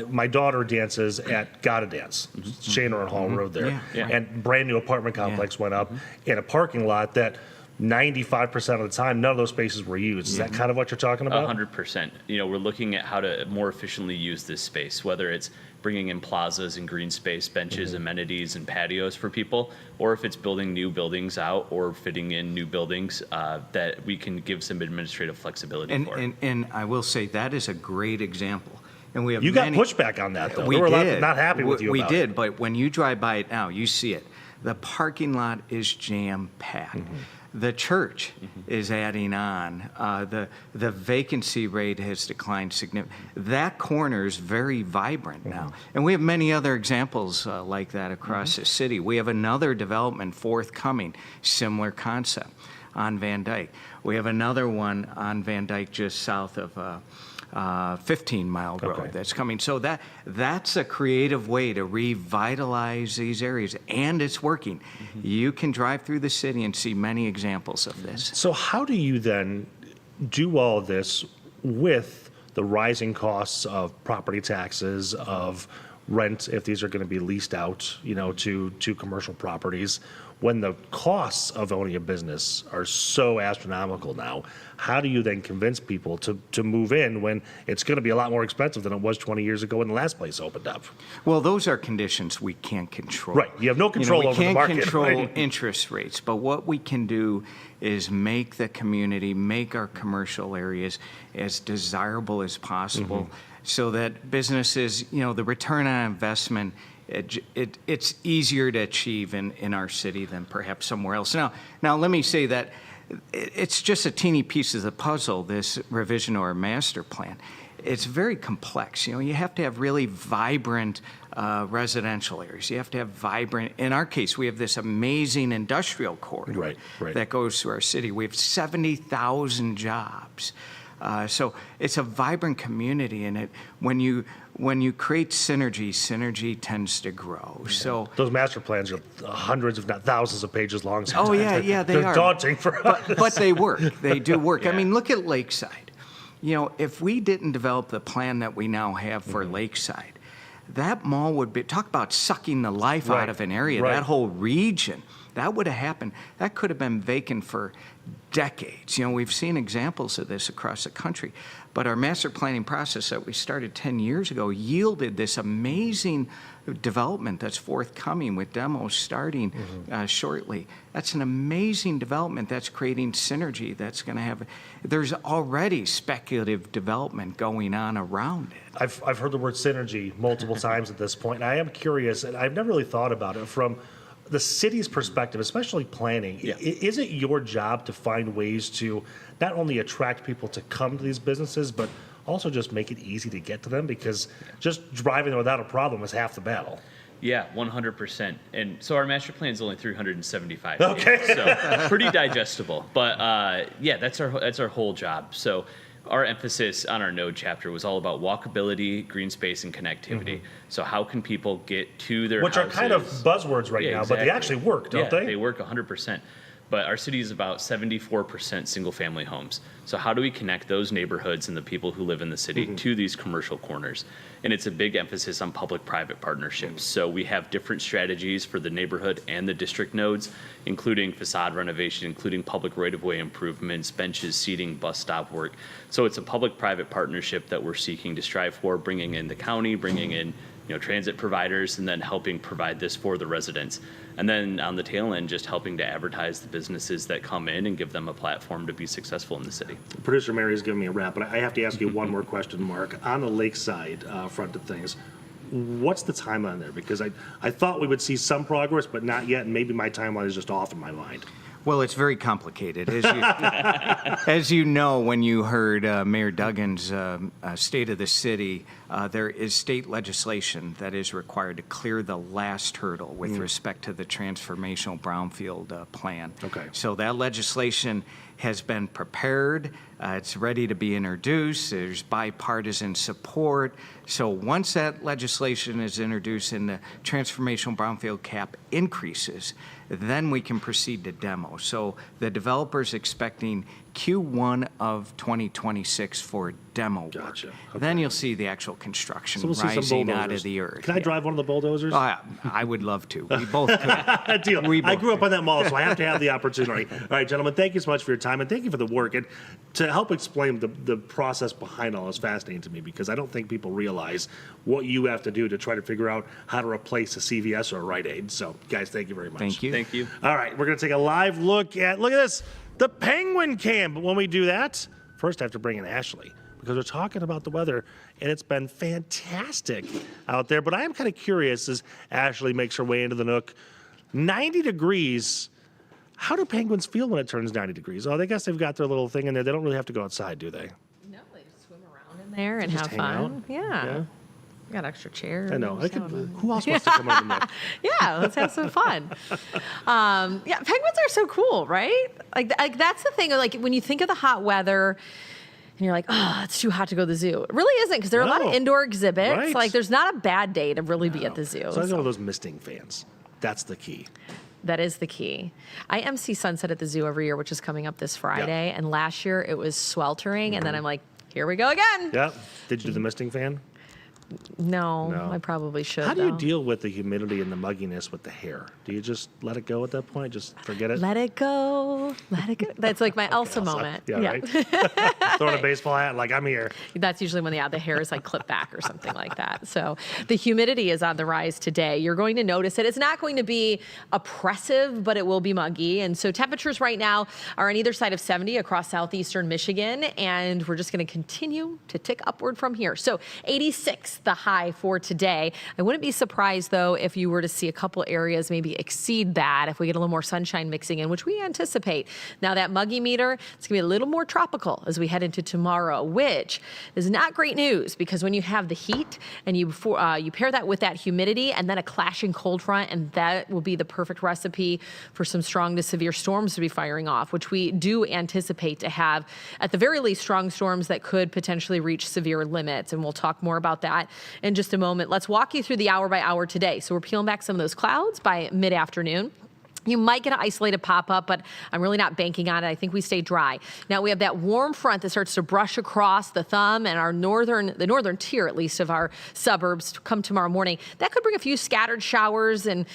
My daughter dances at Gotta Dance, Shaner and Hall Road there, and brand new apartment complex went up in a parking lot that 95% of the time, none of those spaces were used. Is that kind of what you're talking about? 100%. You know, we're looking at how to more efficiently use this space, whether it's bringing in plazas and green space, benches, amenities, and patios for people, or if it's building new buildings out or fitting in new buildings that we can give some administrative flexibility for. And I will say that is a great example. And we have got pushback on that, though. We were did. Not happy with you about it. We did, but when you drive by it now, you see it. The parking lot is jam-packed. The church is adding on. The vacancy rate has declined significantly. That corner is very vibrant now. And we have many other examples like that across the city. We have another development forthcoming, similar concept, on Van Dyke. We have another one on Van Dyke just south of 15 Mile Road that's coming. So that's a creative way to revitalize these areas, and it's working. You can drive through the city and see many examples of this. So how do you then do all of this with the rising costs of property taxes, of rent if these are going to be leased out, to commercial properties. When the costs of owning a business are so astronomical now, how do you then convince people to move in when it's going to be a lot more expensive than it was 20 years ago when the last place opened up? Well, those are conditions we can't control. Right. You have no control over the market. We can't control right? interest rates, but what we can do is make the community, make our commercial areas as desirable as possible so that businesses, the return on investment, it's easier to achieve in our city than perhaps somewhere else. Now let me say that it's just a teeny piece of the puzzle, this revision or master plan. It's very complex. You have to have really vibrant residential areas. You have to have vibrant, in our case, we have this amazing industrial corridor that goes through our city. We have 70,000 jobs. So it's a vibrant community, and when you create synergy tends to grow. So those master plans are hundreds, if not thousands, of pages long. Sometimes. Oh yeah, they They're are daunting for us. But they work. They do work. I mean, look at Lakeside. If we didn't develop the plan that we now have for Lakeside, that mall would be, talk about sucking the life out of an area, that whole region. That would have happened. That could have been vacant for decades. We've seen examples of this across the country. But our master planning process that we started 10 years ago yielded this amazing development that's forthcoming with demos starting shortly. That's an amazing development that's creating synergy that's going to have, there's already speculative development going on around it. I've heard the word synergy multiple times at this point, and I am curious, and I've never really thought about it from the city's perspective, especially planning. Is it your job to find ways to not only attract people to come to these businesses, but also just make it easy to get to them? Because just driving there without a problem is half the battle. Yeah, 100%. And so our master plan is only 375 Okay. pages, so pretty digestible. But that's our whole job. So our emphasis on our node chapter was all about walkability, green space, and connectivity. So how can people get to their Which houses? are kind of buzzwords right now, but they actually work, don't they? They work 100%. But our city is about 74% single-family homes. So how do we connect those neighborhoods and the people who live in the city to these commercial corners? And it's a big emphasis on public-private partnerships. So we have different strategies for the neighborhood and the district nodes, including facade renovation, including public right-of-way improvements, benches, seating, bus stop work. So it's a public-private partnership that we're seeking to strive for, bringing in the county, bringing in transit providers, and then helping provide this for the residents. And then on the tail end, just helping to advertise the businesses that come in and give them a platform to be successful in the city. Producer Mary is giving me a wrap, but I have to ask you one more question, Mark. On the lakeside front of things, what's the timeline there? Because I thought we would see some progress, but not yet, and maybe my timeline is just off in my mind. Well, it's very complicated. As you know, when you heard Mayor Duggan's State of the City, there is state legislation that is required to clear the last hurdle with respect to the transformational brownfield plan. Okay. So that legislation has been prepared. It's ready to be introduced. There's bipartisan support. So once that legislation is introduced and the transformational brownfield cap increases, then we can proceed to demo. So the developer's expecting Q1 of 2026 for demo work. Gotcha. Okay. Then you'll see the actual construction So we'll see some rising out bulldozers. of the earth. Can I drive one of the bulldozers? I would love to. We both could. Deal. We I both grew up on that mall, so I have to have the opportunity. All right, gentlemen, thank you so much for your time, and thank you for the work. And to help explain the process behind all is fascinating to me, because I don't think people realize what you have to do to try to figure out how to replace a CVS or a Rite Aid. So, guys, thank you very much. Thank you. Thank you. All right, we're going to take a live look at this, the Penguin Cam. But when we do that, first I have to bring in Ashley, because we're talking about the weather, and it's been fantastic out there. But I am kind of curious as Ashley makes her way into the nook. 90 degrees. How do penguins feel when it turns 90 degrees? Oh, I guess they've got their little thing in there. They don't really have to go outside, do they? No, they just swim around in there and Just have hang fun. out? Yeah. We got extra chairs. I know. so- Who else wants to come over the nook? Yeah, let's have some fun. Penguins are so cool, right? Like that's the thing. Like when you think of the hot weather, and you're like, oh, it's too hot to go to the zoo. It really isn't, because there are a lot of No. indoor exhibits. Right. Like there's not a bad day to really be at the zoo. So I know those misting fans. That's the key. That is the key. I MC Sunset at the zoo every year, which is coming up this Friday. And last year it was sweltering, and then I'm like, here we go again. Yeah. Did you do the misting fan? No, I probably should. How do you though. deal with the humidity and the mugginess with the hair? Do you just let it go at that point? Just forget it? Let it go. Let it go. That's like my Elsa moment. Yeah, right? Throwing a baseball hat like, I'm here. That's usually when the hair is like clipped back or something like that. So the humidity is on the rise today. You're going to notice it. It's not going to be oppressive, but it will be muggy. And so temperatures right now are on either side of 70 across southeastern Michigan. And we're just going to continue to tick upward from here. So 86, the high for today. I wouldn't be surprised, though, if you were to see a couple areas maybe exceed that if we get a little more sunshine mixing in, which we anticipate. Now, that muggy meter, it's going to be a little more tropical as we head into tomorrow, which is not great news because when you have the heat and you pair that with that humidity and then a clashing cold front, and that will be the perfect recipe for some strong to severe storms to be firing off, which we do anticipate to have, at the very least, strong storms that could potentially reach severe limits. And we'll talk more about that in just a moment. Let's walk you through the hour by hour today. So we're peeling back some of those clouds by mid-afternoon. You might get an isolated pop-up, but I'm really not banking on it. I think we stay dry. Now we have that warm front that starts to brush across the thumb and the northern tier, at least, of our suburbs come tomorrow morning. That could bring a few scattered showers, and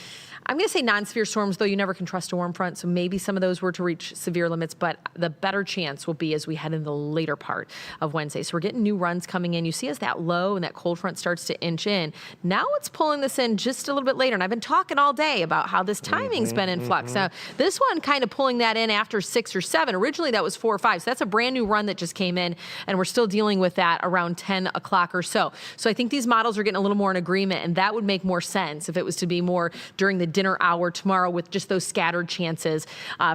I'm going to say non-severe storms, though you never can trust a warm front, so maybe some of those were to reach severe limits, but the better chance will be as we head into the later part of Wednesday. So we're getting new runs coming in. You see as that low and that cold front starts to inch in. Now it's pulling this in just a little bit later, and I've been talking all day about how this timing's been in flux. Now, this one kind of pulling that in after 6 or 7. Originally, that was 4 or 5, so that's a brand new run that just came in, and we're still dealing with that around 10 o'clock or so. So I think these models are getting a little more in agreement, and that would make more sense if it was to be more during the dinner hour tomorrow with just those scattered chances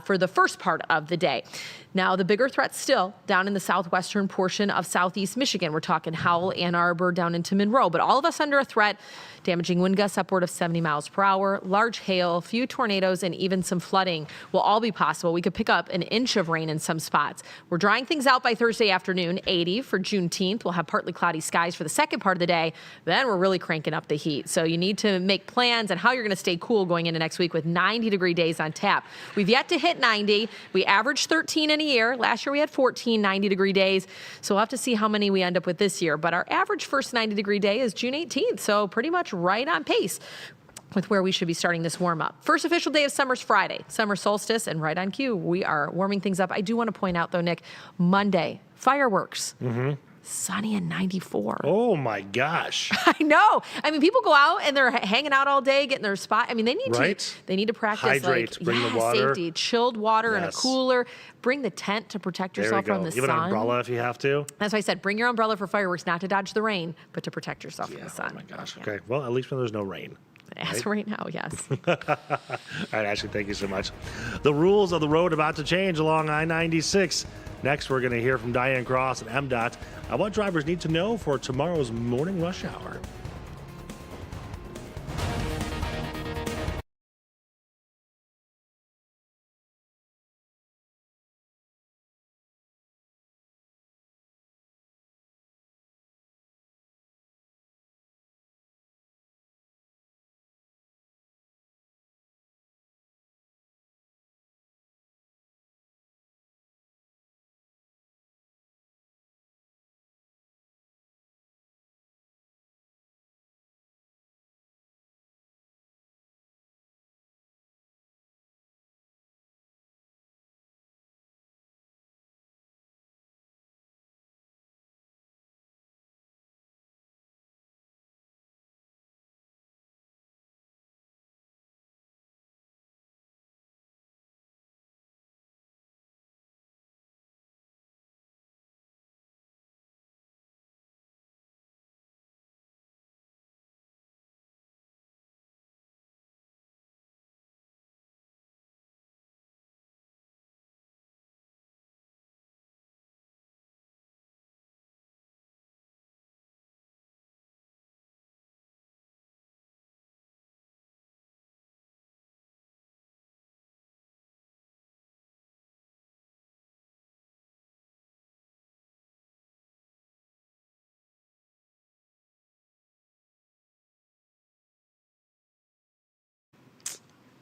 for the first part of the day. Now, the bigger threat's still down in the southwestern portion of southeast Michigan. We're talking Howell, Ann Arbor, down into Monroe, but all of us under a threat. Damaging wind gusts upward of 70 miles per hour, large hail, few tornadoes, and even some flooding will all be possible. We could pick up an inch of rain in some spots. We're drying things out by Thursday afternoon, 80 for Juneteenth. We'll have partly cloudy skies for the second part of the day. Then we're really cranking up the heat. So you need to make plans on how you're going to stay cool going into next week with 90-degree days on tap. We've yet to hit 90. We averaged 13 in a year. Last year we had 14 90-degree days. So we'll have to see how many we end up with this year. But our average first 90-degree day is June 18th. So pretty much right on pace with where we should be starting this warm up. First official day of summer's Friday, summer solstice, and right on cue, we are warming things up. I do want to point out, though, Nick, Monday, fireworks. Sunny and 94. Oh my gosh. I know. I mean, people go out and they're hanging out all day, getting their spot. I mean, they need to practice hydrate, bring the water. Safety, chilled water in a cooler. Bring the tent to protect yourself from the sun. Even an umbrella if you have to. That's why I said bring your umbrella for fireworks, not to dodge the rain, but to protect yourself from the sun. Oh my gosh. Okay. Well, at least when there's no rain. As for right now, yes. All right, Ashley, thank you so much. The rules of the road about to change along I-96. Next, we're going to hear from Diane Cross and MDOT on what drivers need to know for tomorrow's morning rush hour.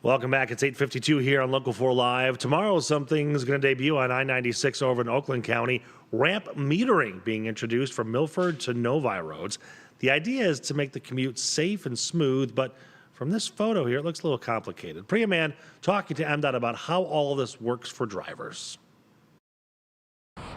Welcome back. It's 8:52 here on Local 4 Live. Tomorrow, something's going to debut on I-96 over in Oakland County. Ramp metering being introduced from Milford to Novi roads. The idea is to make the commute safe and smooth, but from this photo here, it looks a little complicated. Priya Mann talking to MDOT about how all of this works for drivers.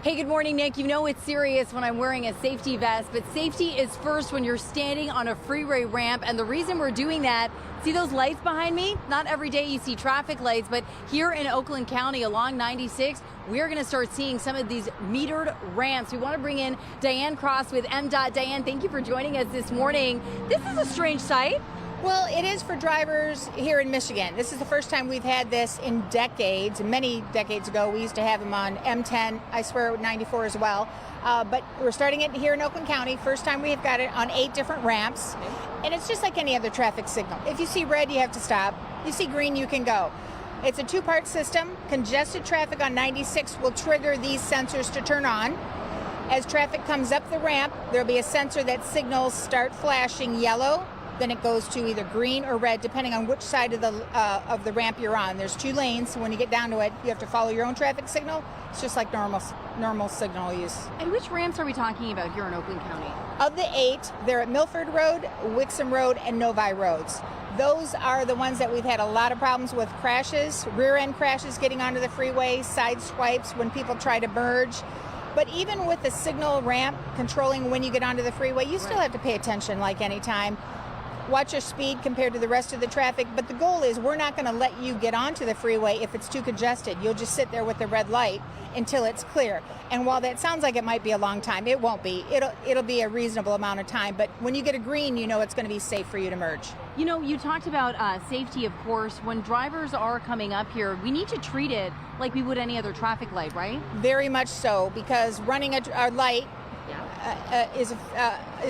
Hey, good morning, Nick. You know it's serious when I'm wearing a safety vest, but safety is first when you're standing on a freeway ramp. And the reason we're doing that, see those lights behind me? Not every day you see traffic lights, but here in Oakland County along 96, we're going to start seeing some of these metered ramps. We want to bring in Diane Cross with MDOT. Diane, thank you for joining us this morning. This is a strange sight. Well, it is for drivers here in Michigan. This is the first time we've had this in decades. Many decades ago, we used to have them on M10, I swear 94 as well. But we're starting it here in Oakland County. First time we've got it on 8 different ramps. And it's just like any other traffic signal. If you see red, you have to stop. You see green, you can go. It's a 2-part system. Congested traffic on 96 will trigger these sensors to turn on. As traffic comes up the ramp, there'll be a sensor that signals start flashing yellow. Then it goes to either green or red, depending on which side of the ramp you're on. There's 2 lanes, so when you get down to it, you have to follow your own traffic signal. It's just like normal signal use. And which ramps are we talking about here in Oakland County? Of the 8, they're at Milford Road, Wixom Road, and Novi Roads. Those are the ones that we've had a lot of problems with crashes, rear-end crashes getting onto the freeway, side swipes when people try to merge. But even with the signal ramp controlling when you get onto the freeway, you still have to pay attention like any time. Watch your speed compared to the rest of the traffic, but the goal is we're not going to let you get onto the freeway if it's too congested. You'll just sit there with the red light until it's clear. And while that sounds like it might be a long time, it won't be. It'll be a reasonable amount of time, but when you get a green, you know it's going to be safe for you to merge. You know, you talked about safety, of course. When drivers are coming up here, we need to treat it like we would any other traffic light, right? Very much so, because running a light is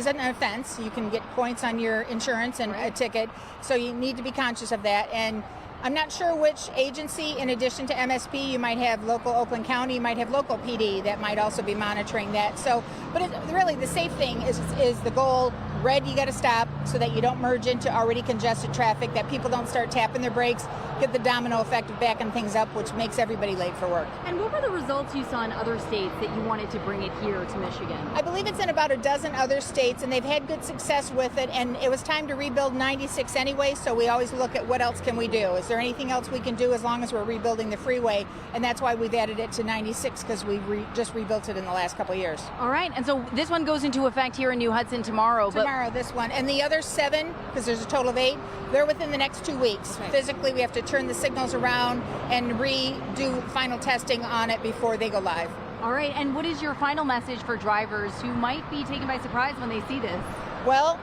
an offense. You can get points on your insurance and a ticket, so you need to be conscious of that. And I'm not sure which agency, in addition to MSP, you might have local Oakland County, you might have local PD that might also be monitoring that. So, but really the safe thing is the goal. Red, you got to stop so that you don't merge into already congested traffic, that people don't start tapping their brakes, get the domino effect of backing things up, which makes everybody late for work. And what were the results you saw in other states that you wanted to bring it here to Michigan? I believe it's in about a dozen other states, and they've had good success with it, and it was time to rebuild 96 anyway, so we always look at what else can we do. Is there anything else we can do as long as we're rebuilding the freeway? And that's why we've added it to 96, because we just rebuilt it in the last couple of years. All right, and so this one goes into effect here in New Hudson tomorrow. Tomorrow, this one. And the other 7, because there's a total of 8, they're within the next 2 weeks. Okay. Physically, we have to turn the signals around and redo final testing on it before they go live. All right, and what is your final message for drivers who might be taken by surprise when they see this? Well,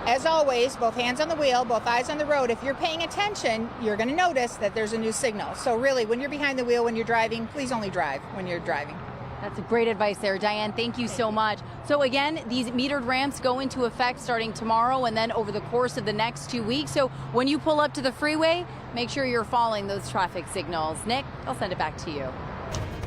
as always, both hands on the wheel, both eyes on the road. If you're paying attention, you're going to notice that there's a new signal. So really, when you're behind the wheel, when you're driving, please only drive when you're driving. That's great advice there, Diane. Thank you so much. So again, these metered ramps go into effect starting tomorrow and then over the course of the next 2 weeks. So when you pull up to the freeway, make sure you're following those traffic signals. Nick, I'll send it back to you.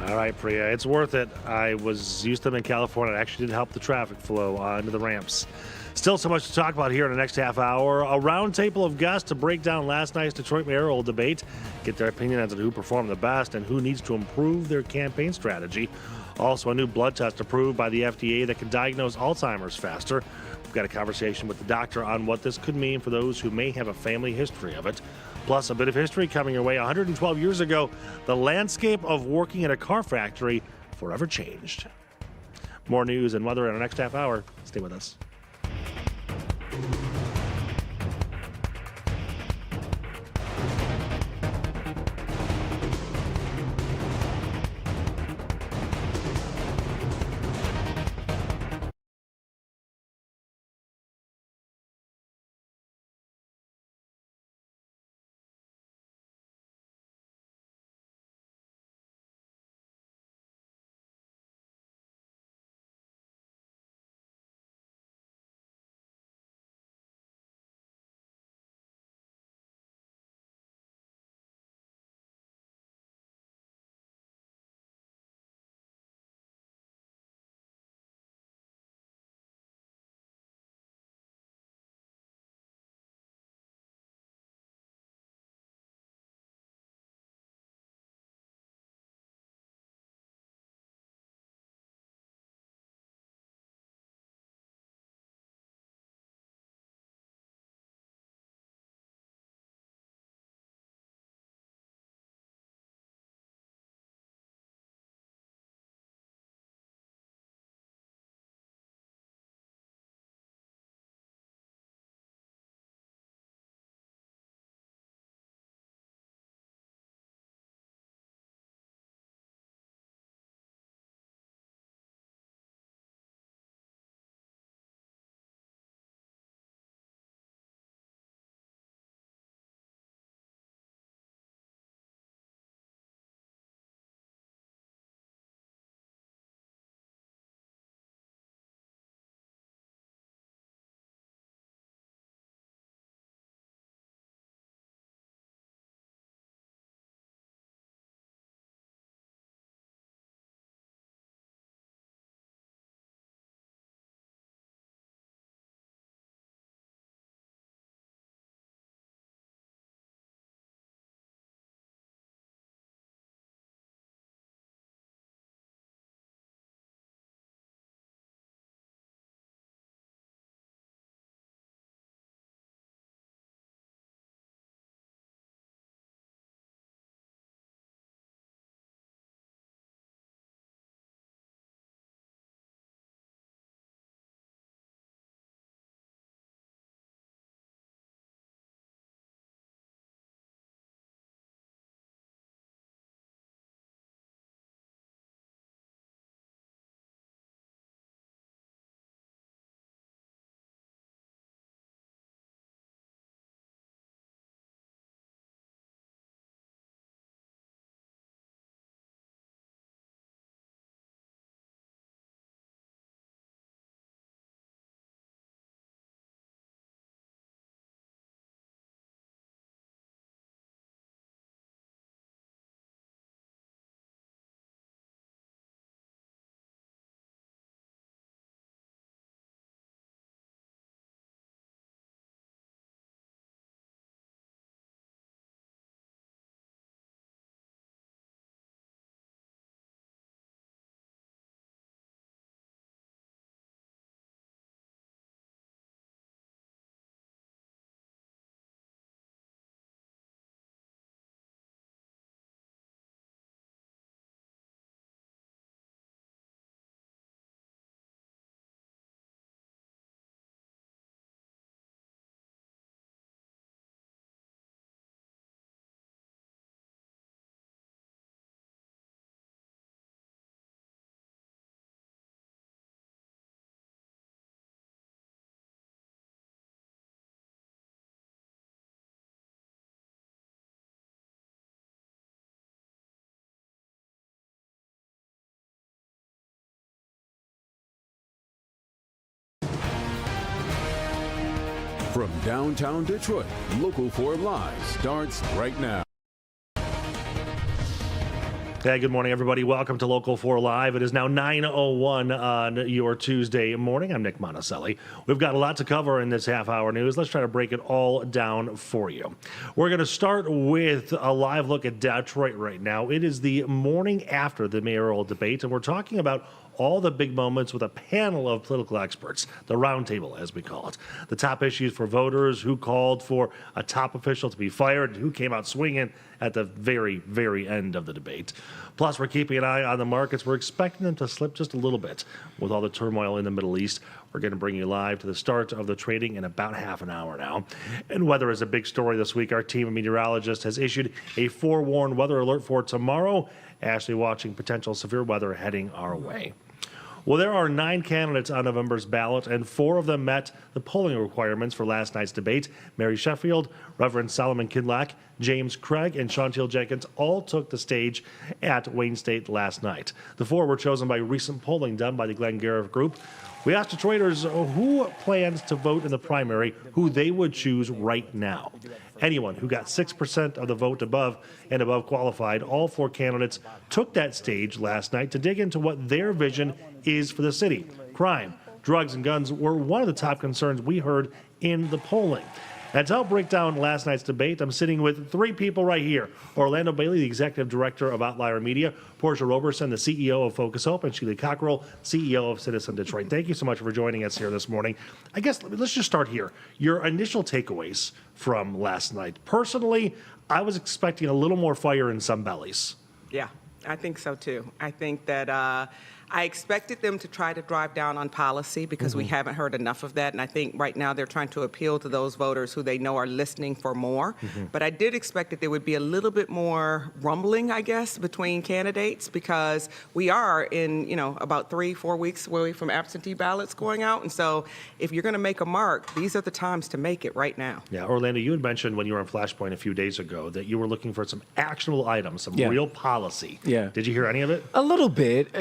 All right, Priya, it's worth it. I was used to them in California. It actually did help the traffic flow into the ramps. Still so much to talk about here in the next half hour. A roundtable of guests to break down last night's Detroit mayoral debate, get their opinion as to who performed the best and who needs to improve their campaign strategy. Also, a new blood test approved by the FDA that can diagnose Alzheimer's faster. We've got a conversation with the doctor on what this could mean for those who may have a family history of it. Plus, a bit of history coming your way. 112 years ago, the landscape of working at a car factory forever changed. More news and weather in our next half hour. Stay with us. From downtown Detroit, Local 4 Live starts right now. Hey, good morning, everybody. Welcome to Local 4 Live. It is now 9:01 on your Tuesday morning. I'm Nick Monticelli. We've got a lot to cover in this half-hour news. Let's try to break it all down for you. We're going to start with a live look at Detroit right now. It is the morning after the mayoral debate, and we're talking about all the big moments with a panel of political experts, the roundtable, as we call it. The top issues for voters, who called for a top official to be fired, who came out swinging at the very, very end of the debate. Plus, we're keeping an eye on the markets. We're expecting them to slip just a little bit with all the turmoil in the Middle East. We're going to bring you live to the start of the trading in about half an hour now. And weather is a big story this week. Our team of meteorologists has issued a forewarned weather alert for tomorrow. Ashley watching potential severe weather heading our way. Well, there are 9 candidates on November's ballot, and 4 of them met the polling requirements for last night's debate. Mary Sheffield, Reverend Solomon Kinlack, James Craig, and Chantel Jenkins all took the stage at Wayne State last night. The 4 were chosen by recent polling done by the Glenn Garriff Group. We asked Detroiters who plans to vote in the primary, who they would choose right now. Anyone who got 6% of the vote above qualified. All 4 candidates took that stage last night to dig into what their vision is for the city. Crime, drugs, and guns were one of the top concerns we heard in the polling. And to help break down last night's debate, I'm sitting with 3 people right here. Orlando Bailey, the Executive Director of Outlier Media, Portia Roberson, the CEO of Focus Hope, and Sheila Cockrell, CEO of Citizen Detroit. Thank you so much for joining us here this morning. I guess let's just start here. Your initial takeaways from last night. Personally, I was expecting a little more fire in some bellies. Yeah, I think so too. I think that I expected them to try to drive down on policy because we haven't heard enough of that. And I think right now they're trying to appeal to those voters who they know are listening for more. But I did expect that there would be a little bit more rumbling, I guess, between candidates because we are in, about 3-4 weeks away from absentee ballots going out. And so if you're going to make a mark, these are the times to make it right now. Yeah, Orlando, you had mentioned when you were on Flashpoint a few days ago that you were looking for some actionable items, some real policy. Yeah. Did you hear any of it? A little bit.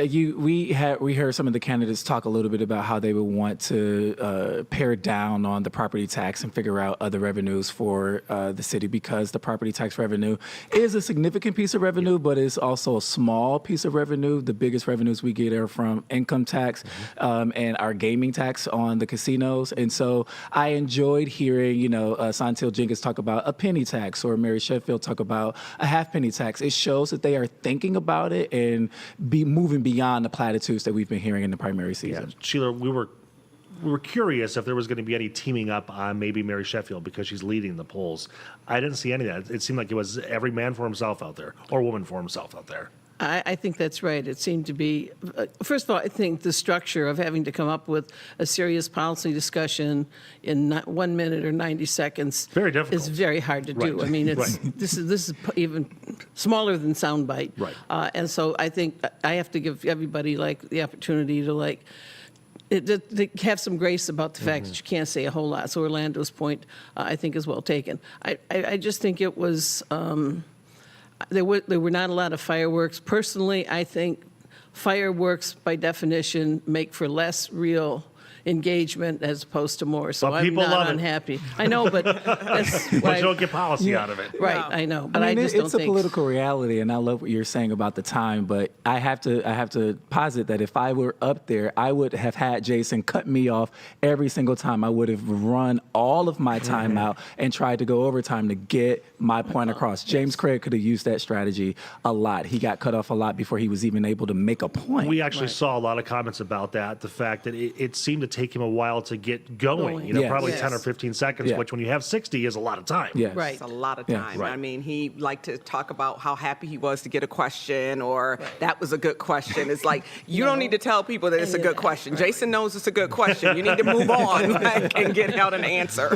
We heard some of the candidates talk a little bit about how they would want to pare down on the property tax and figure out other revenues for the city because the property tax revenue is a significant piece of revenue, but it's also a small piece of revenue. The biggest revenues we get are from income tax and our gaming tax on the casinos. And so I enjoyed hearing, Chantel Jenkins talk about a penny tax or Mary Sheffield talk about a half-penny tax. It shows that they are thinking about it and be moving beyond the platitudes that we've been hearing in the primary season. Yeah. Sheila, we were curious if there was going to be any teaming up on maybe Mary Sheffield because she's leading the polls. I didn't see any of that. It seemed like it was every man for himself out there or woman for himself out there. I think that's right. It seemed to be, first of all, I think the structure of having to come up with a serious policy discussion in 1 minute or 90 seconds very difficult. Is very hard to do. Right. I mean, this is even smaller than soundbite. Right. And so I think I have to give everybody the opportunity to to have some grace about the fact that you can't say a whole lot. So Orlando's point, I think, is well taken. I just think it was. There were not a lot of fireworks. Personally, I think fireworks, by definition, make for less real engagement as opposed to more. So I'm not unhappy. I know, but that's why. But you don't get policy out of it. Right, I know. But I just don't it's think. It's a political reality, and I love what you're saying about the time, but I have to posit that if I were up there, I would have had Jason cut me off every single time. I would have run all of my time out and tried to go overtime to get my point across. James Craig could have used that strategy a lot. He got cut off a lot before he was even able to make a point. We actually saw a lot of comments about that, the fact that it seemed to take him a while to get going. Probably 10 or 15 seconds, which when you have 60 is a lot of time. Right. It's a lot of time. Right. I mean, he liked to talk about how happy he was to get a question or that was a good question. It's like, you don't need to tell people that it's a good question. Jason knows it's a good question. You need to move on and get out an answer.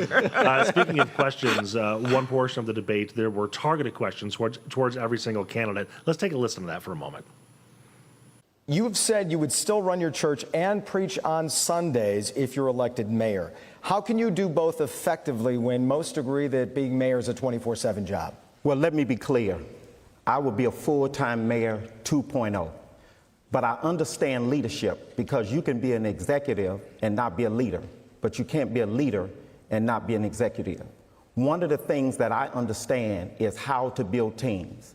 Speaking of questions, one portion of the debate, there were targeted questions towards every single candidate. Let's take a listen to that for a moment. You have said you would still run your church and preach on Sundays if you're elected mayor. How can you do both effectively when most agree that being mayor is a 24/7 job? Well, let me be clear. I will be a full-time mayor 2.0. But I understand leadership because you can be an executive and not be a leader. But you can't be a leader and not be an executive. One of the things that I understand is how to build teams.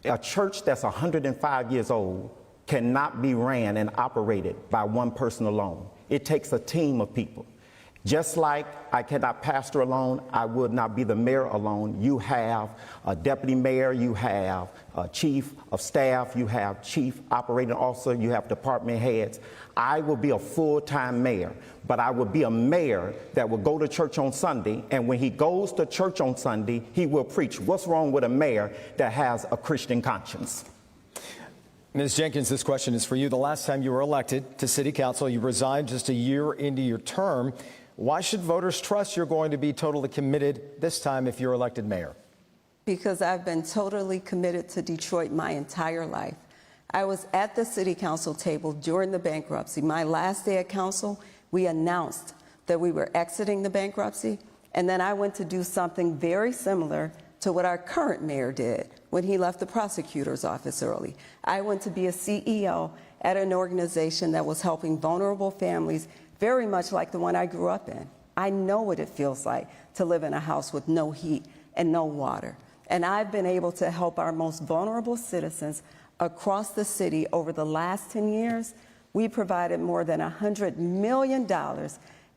A church that's 105 years old cannot be ran and operated by one person alone. It takes a team of people. Just like I cannot pastor alone, I would not be the mayor alone. You have a deputy mayor, you have a chief of staff, you have chief operating officer, you have department heads. I will be a full-time mayor, but I will be a mayor that will go to church on Sunday, and when he goes to church on Sunday, he will preach. What's wrong with a mayor that has a Christian conscience? Ms. Jenkins, this question is for you. The last time you were elected to City Council, you resigned just a year into your term. Why should voters trust you're going to be totally committed this time if you're elected mayor? Because I've been totally committed to Detroit my entire life. I was at the City Council table during the bankruptcy. My last day at council, we announced that we were exiting the bankruptcy, and then I went to do something very similar to what our current mayor did when he left the prosecutor's office early. I went to be a CEO at an organization that was helping vulnerable families, very much like the one I grew up in. I know what it feels like to live in a house with no heat and no water. And I've been able to help our most vulnerable citizens across the city over the last 10 years. We provided more than $100 million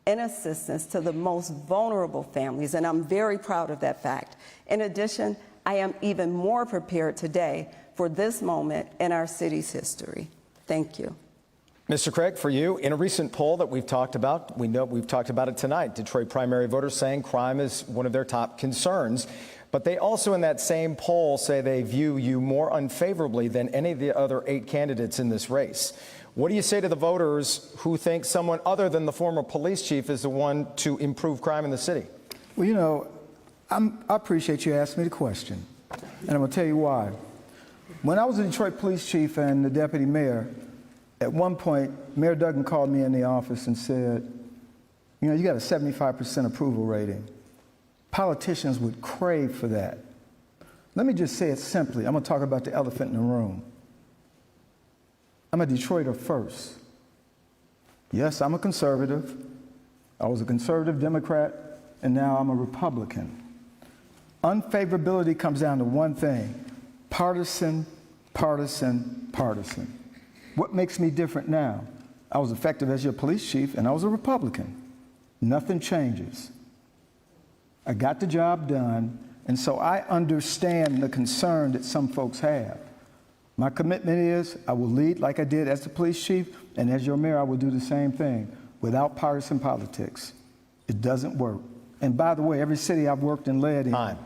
in assistance to the most vulnerable families, and I'm very proud of that fact. In addition, I am even more prepared today for this moment in our city's history. Thank you. Mr. Craig, for you, in a recent poll that we've talked about, we know we've talked about it tonight, Detroit primary voters saying crime is one of their top concerns, but they also in that same poll say they view you more unfavorably than any of the other 8 candidates in this race. What do you say to the voters who think someone other than the former police chief is the one to improve crime in the city? Well, you know, I appreciate you asking me the question, and I'm going to tell you why. When I was the Detroit police chief and the deputy mayor, at one point, Mayor Duggan called me in the office and said, you know, you got a 75% approval rating. Politicians would crave for that. Let me just say it simply. I'm going to talk about the elephant in the room. I'm a Detroiter first. Yes, I'm a conservative. I was a conservative Democrat, and now I'm a Republican. Unfavorability comes down to one thing: partisan, partisan, partisan. What makes me different now? I was effective as your police chief, and I was a Republican. Nothing changes. I got the job done, and so I understand the concern that some folks have. My commitment is I will lead like I did as the police chief, and as your mayor, I will do the same thing without partisan politics. It doesn't work. And by the way, every city I've worked and led in. Time.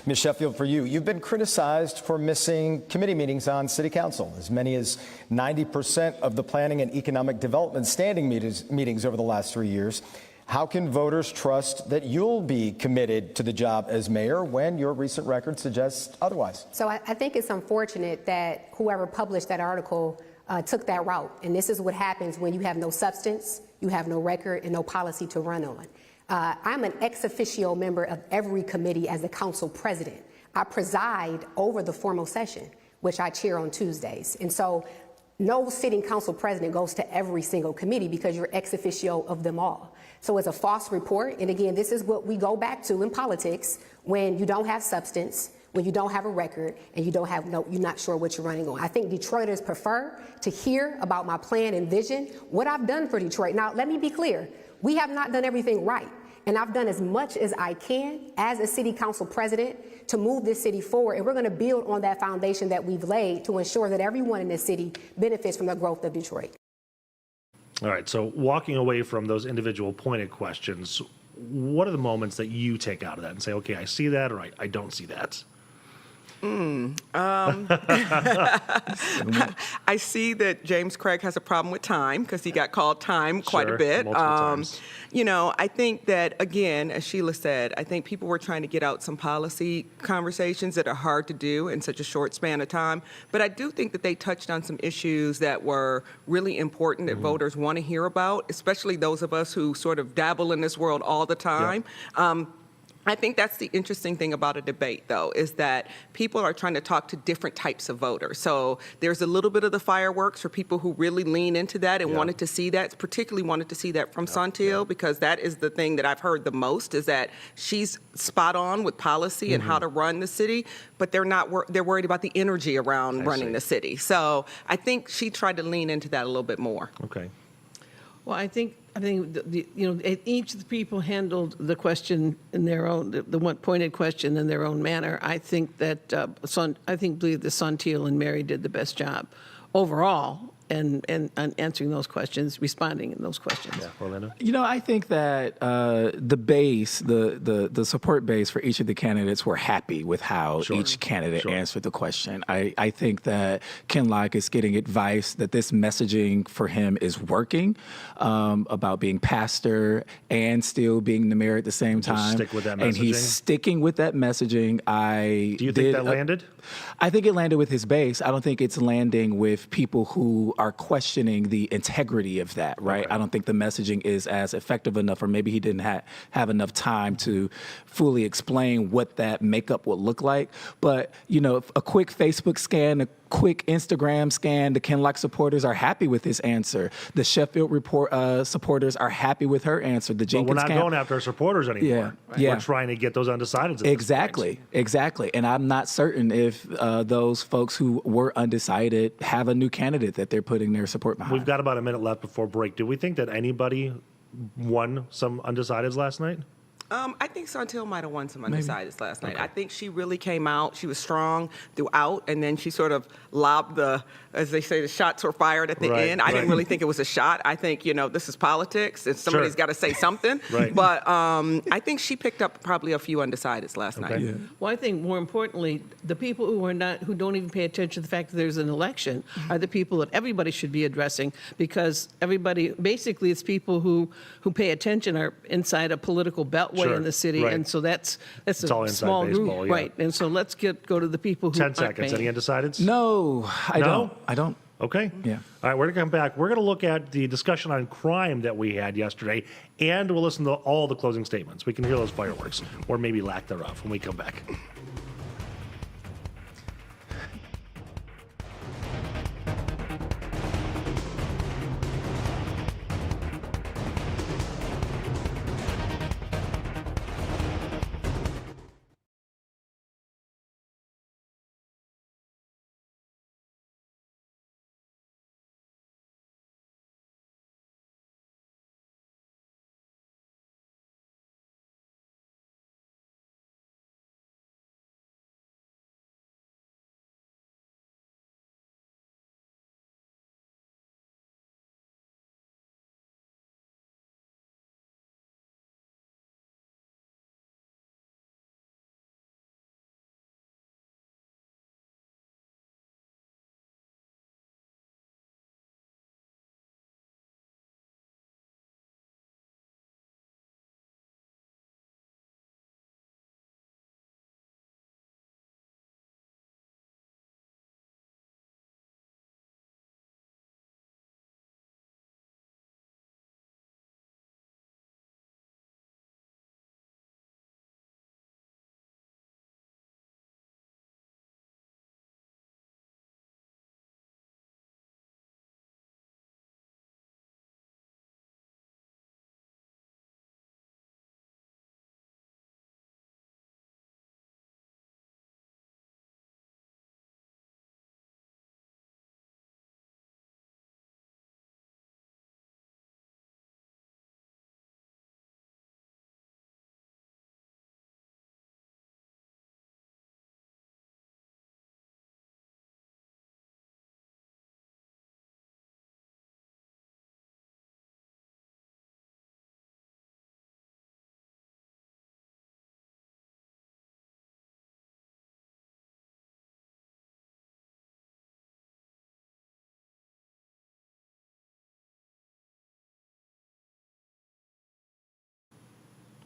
Ms. Sheffield, for you, you've been criticized for missing committee meetings on City Council. As many as 90% of the planning and economic development standing meetings over the last 3 years. How can voters trust that you'll be committed to the job as mayor when your recent record suggests otherwise? So I think it's unfortunate that whoever published that article took that route. And this is what happens when you have no substance, you have no record, and no policy to run on. I'm an ex officio member of every committee as the council president. I preside over the formal session, which I chair on Tuesdays. And so no sitting council president goes to every single committee because you're ex officio of them all. So it's a false report. And again, this is what we go back to in politics when you don't have substance, when you don't have a record, and you're not sure what you're running on. I think Detroiters prefer to hear about my plan and vision, what I've done for Detroit. Now, let me be clear. We have not done everything right. And I've done as much as I can as a city council president to move this city forward. And we're going to build on that foundation that we've laid to ensure that everyone in this city benefits from the growth of Detroit. All right, so walking away from those individual pointed questions, what are the moments that you take out of that and say, okay, I see that, or I don't see that? I see that James Craig has a problem with time because he got called time quite a bit. You know, I think that, again, as Sheila said, I think people were trying to get out some policy conversations that are hard to do in such a short span of time. But I do think that they touched on some issues that were really important that voters want to hear about, especially those of us who sort of dabble in this world all the time. I think that's the interesting thing about a debate, though, is that people are trying to talk to different types of voters. So there's a little bit of the fireworks for people who really lean into that and wanted to see that, particularly wanted to see that from Santil, because that is the thing that I've heard the most, is that she's spot on with policy and how to run the city, but they're worried about the energy around running the city. So I think she tried to lean into that a little bit more. Okay. Well, I think each of the people handled the question in their own, the one pointed question in their own manner. I think that believe the Santil and Mary did the best job overall and answering those questions, responding in those questions. Yeah, Orlando? I think that the base, the support base for each of the candidates were happy with how each candidate answered the question. I think that Ken Locke is getting advice that this messaging for him is working about being pastor and still being the mayor at the same time. Stick with that messaging. And he's sticking with that messaging. Do you think that landed? I think it landed with his base. I don't think it's landing with people who are questioning the integrity of that, right? I don't think the messaging is as effective enough, or maybe he didn't have enough time to fully explain what that makeup would look like. But, a quick Facebook scan, a quick Instagram scan, the Ken Locke supporters are happy with his answer. The Sheffield supporters are happy with her answer. The Jenkins But we're not camp, going after our supporters anymore. Yeah. We're trying to get those undecideds. Exactly. And I'm not certain if those folks who were undecided have a new candidate that they're putting their support behind. We've got about a minute left before break. Do we think that anybody won some undecideds last night? I think Santil might have won some undecideds last night. I think she really came out. She was strong throughout, and then she sort of lobbed as they say, the shots were fired at the end. I didn't really think it was a shot. I think, this is politics, and somebody's got to say something. But I think she picked up probably a few undecideds last night. Yeah. Well, I think more importantly, the people who don't even pay attention to the fact that there's an election are the people that everybody should be addressing, because basically it's people who pay attention are inside a political beltway in the city, and so that's a small group, right? And so let's go to the people who 10 aren't seconds. Any paying. undecideds? No, I don't. Okay. Yeah. All right, we're going to come back. We're going to look at the discussion on crime that we had yesterday, and we'll listen to all the closing statements. We can hear those fireworks, or maybe lack thereof, when we come back.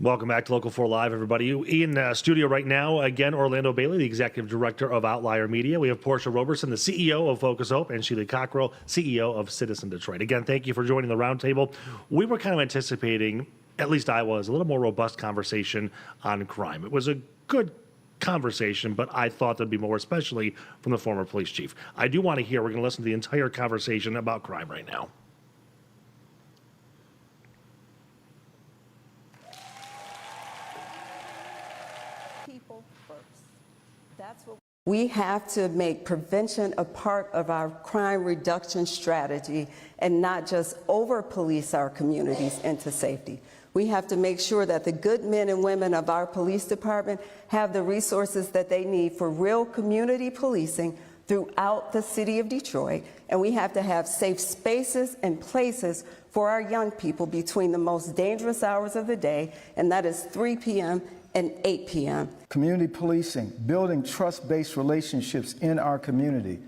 Welcome back to Local 4 Live, everybody. In studio right now, again, Orlando Bailey, the Executive Director of Outlier Media. We have Portia Roberson, the CEO of Focus Hope, and Sheila Cockrell, CEO of Citizen Detroit. Again, thank you for joining the roundtable. We were kind of anticipating at least I was, a little more robust conversation on crime. It was a good conversation, but I thought there'd be more, especially from the former police chief. I do want to hear, we're going to listen to the entire conversation about crime right now. People first. That's what we have to make prevention a part of our crime reduction strategy and not just over-police our communities into safety. We have to make sure that the good men and women of our police department have the resources that they need for real community policing throughout the city of Detroit. And we have to have safe spaces and places for our young people between the most dangerous hours of the day, and that is 3 p.m. and 8 p.m. Community policing, building trust-based relationships in our community.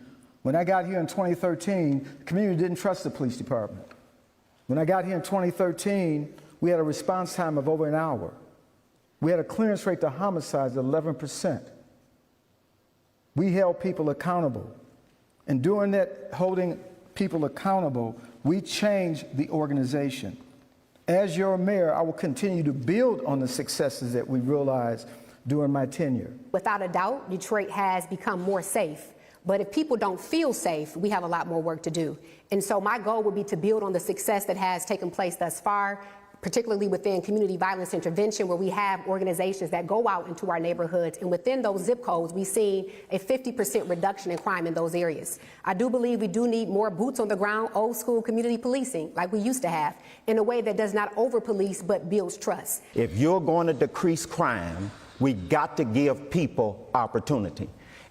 When I got here in 2013, the community didn't trust the police department. When I got here in 2013, we had a response time of over an hour. We had a clearance rate to homicides of 11%. We held people accountable. And during that holding people accountable, we changed the organization. As your mayor, I will continue to build on the successes that we realized during my tenure. Without a doubt, Detroit has become more safe. But if people don't feel safe, we have a lot more work to do. And so my goal would be to build on the success that has taken place thus far, particularly within community violence intervention, where we have organizations that go out into our neighborhoods, and within those zip codes, we've seen a 50% reduction in crime in those areas. I do believe we do need more boots on the ground, old school community policing like we used to have, in a way that does not over-police but builds trust. If you're going to decrease crime, we got to give people opportunity.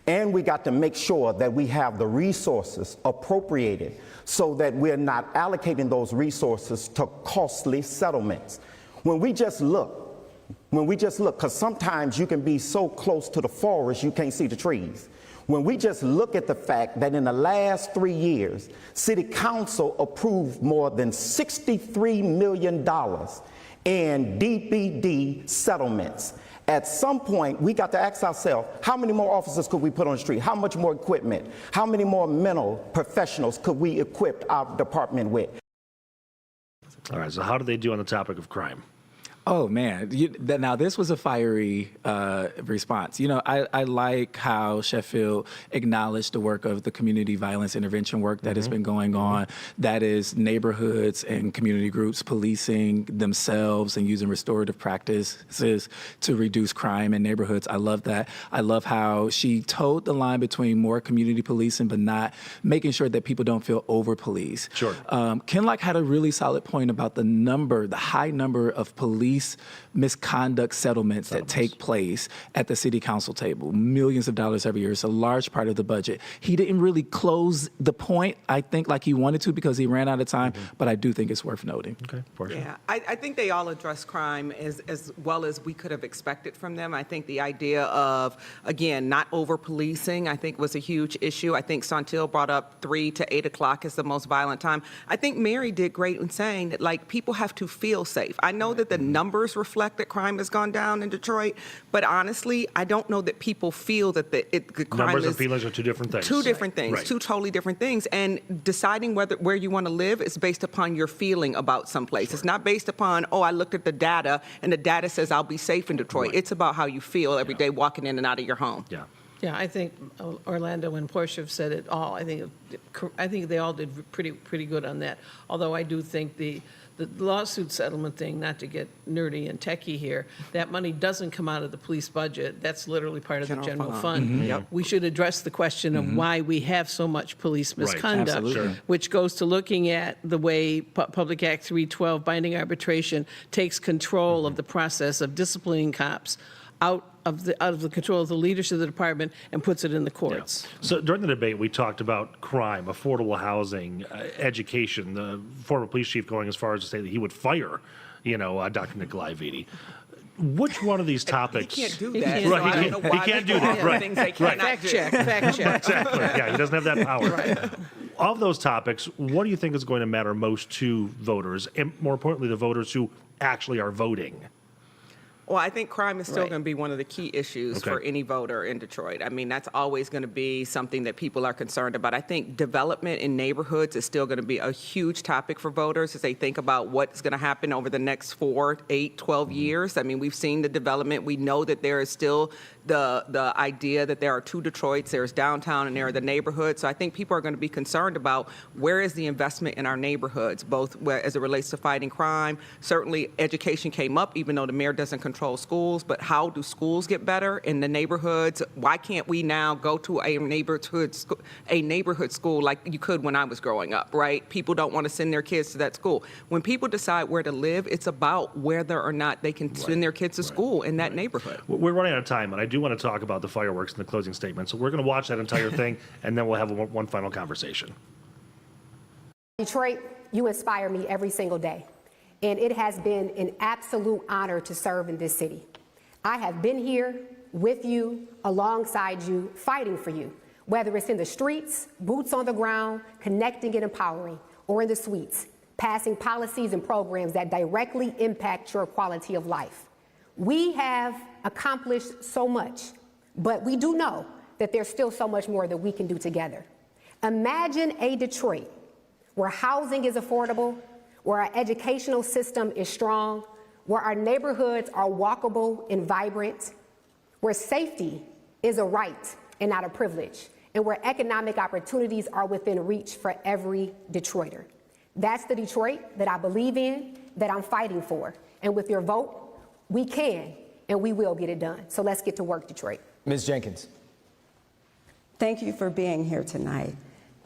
And we got to make sure that we have the resources appropriated so that we're not allocating those resources to costly settlements. When we just look, because sometimes you can be so close to the forest you can't see the trees. When we just look at the fact that in the last 3 years, City Council approved more than $63 million in DPD settlements. At some point, we got to ask ourselves, how many more officers could we put on the street? How much more equipment? How many more mental professionals could we equip our department with? All right, so how did they do on the topic of crime? Oh, man. Now, this was a fiery response. You know, I like how Sheffield acknowledged the work of the community violence intervention work that has been going on. That is neighborhoods and community groups policing themselves and using restorative practices to reduce crime in neighborhoods. I love that. I love how she toed the line between more community policing but not making sure that people don't feel over-policed. Sure. Ken Locke had a really solid point about the high number of police misconduct settlements that take place at the city council table, millions of dollars every year. It's a large part of the budget. He didn't really close the point, I think, like he wanted to because he ran out of time, but I do think it's worth noting. Okay, Portia. Yeah, I think they all address crime as well as we could have expected from them. I think the idea of, again, not over-policing, I think was a huge issue. I think Santil brought up 3 to 8 o'clock is the most violent time. I think Mary did great in saying that, like, people have to feel safe. I know that the numbers reflect that crime has gone down in Detroit, but honestly, I don't know that people feel that the crime Numbers is... and feelings are two different things. Two different things, two totally different things. And deciding where you want to live is based upon your feeling about some place. It's not based upon, oh, I looked at the data and the data says I'll be safe in Detroit. It's about how you feel every day walking in and out of your home. Yeah. Yeah, I think Orlando and Portia have said it all. I think they all did pretty good on that. Although I do think the lawsuit settlement thing, not to get nerdy and techie here, that money doesn't come out of the police budget. That's literally part of the general fund. We should address the question of why we have so much police misconduct, which goes to looking at the way Public Act 312, binding arbitration, takes control of the process of disciplining cops out of the control of the leadership of the department and puts it in the courts. Yeah. So during the debate, we talked about crime, affordable housing, education, the former police chief going as far as to say that he would fire, Dr. Nikolai Vitti. Which one of these topics? He can't do that. Right, he can't do that. Right. Things they cannot do. Fact check. Exactly. Yeah, he doesn't have that power. Right. Of those topics, what do you think is going to matter most to voters, and more importantly, the voters who actually are voting? Well, I think crime is still Right. going to be one of the key issues Okay. for any voter in Detroit. I mean, that's always going to be something that people are concerned about. I think development in neighborhoods is still going to be a huge topic for voters as they think about what's going to happen over the next 4, 8, 12 years. I mean, we've seen the development. We know that there is still the idea that there are two Detroits. There's downtown and there are the neighborhoods. So I think people are going to be concerned about where is the investment in our neighborhoods, both as it relates to fighting crime. Certainly education came up, even though the mayor doesn't control schools, but how do schools get better in the neighborhoods? Why can't we now go to a neighborhood school like you could when I was growing up, right? People don't want to send their kids to that school. When people decide where to live, it's about whether or not they can send their kids to school in that neighborhood. We're running out of time, and I do want to talk about the fireworks in the closing statement. So we're going to watch that entire thing, and then we'll have one final conversation. Detroit, you inspire me every single day. And it has been an absolute honor to serve in this city. I have been here with you, alongside you, fighting for you, whether it's in the streets, boots on the ground, connecting and empowering, or in the suites, passing policies and programs that directly impact your quality of life. We have accomplished so much, but we do know that there's still so much more that we can do together. Imagine a Detroit where housing is affordable, where our educational system is strong, where our neighborhoods are walkable and vibrant, where safety is a right and not a privilege, and where economic opportunities are within reach for every Detroiter. That's the Detroit that I believe in, that I'm fighting for. And with your vote, we can and we will get it done. So let's get to work, Detroit. Ms. Jenkins. Thank you for being here tonight.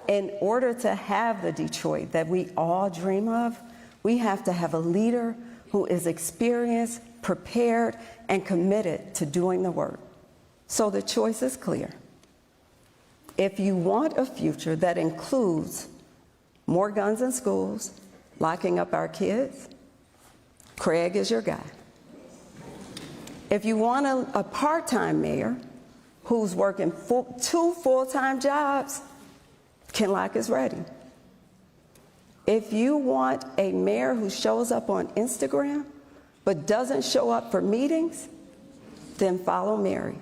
In order to have the Detroit that we all dream of, we have to have a leader who is experienced, prepared, and committed to doing the work. So the choice is clear. If you want a future that includes more guns in schools, locking up our kids, Craig is your guy. If you want a part-time mayor who's working 2 full-time jobs, Ken Locke is ready. If you want a mayor who shows up on Instagram but doesn't show up for meetings, then follow Mary.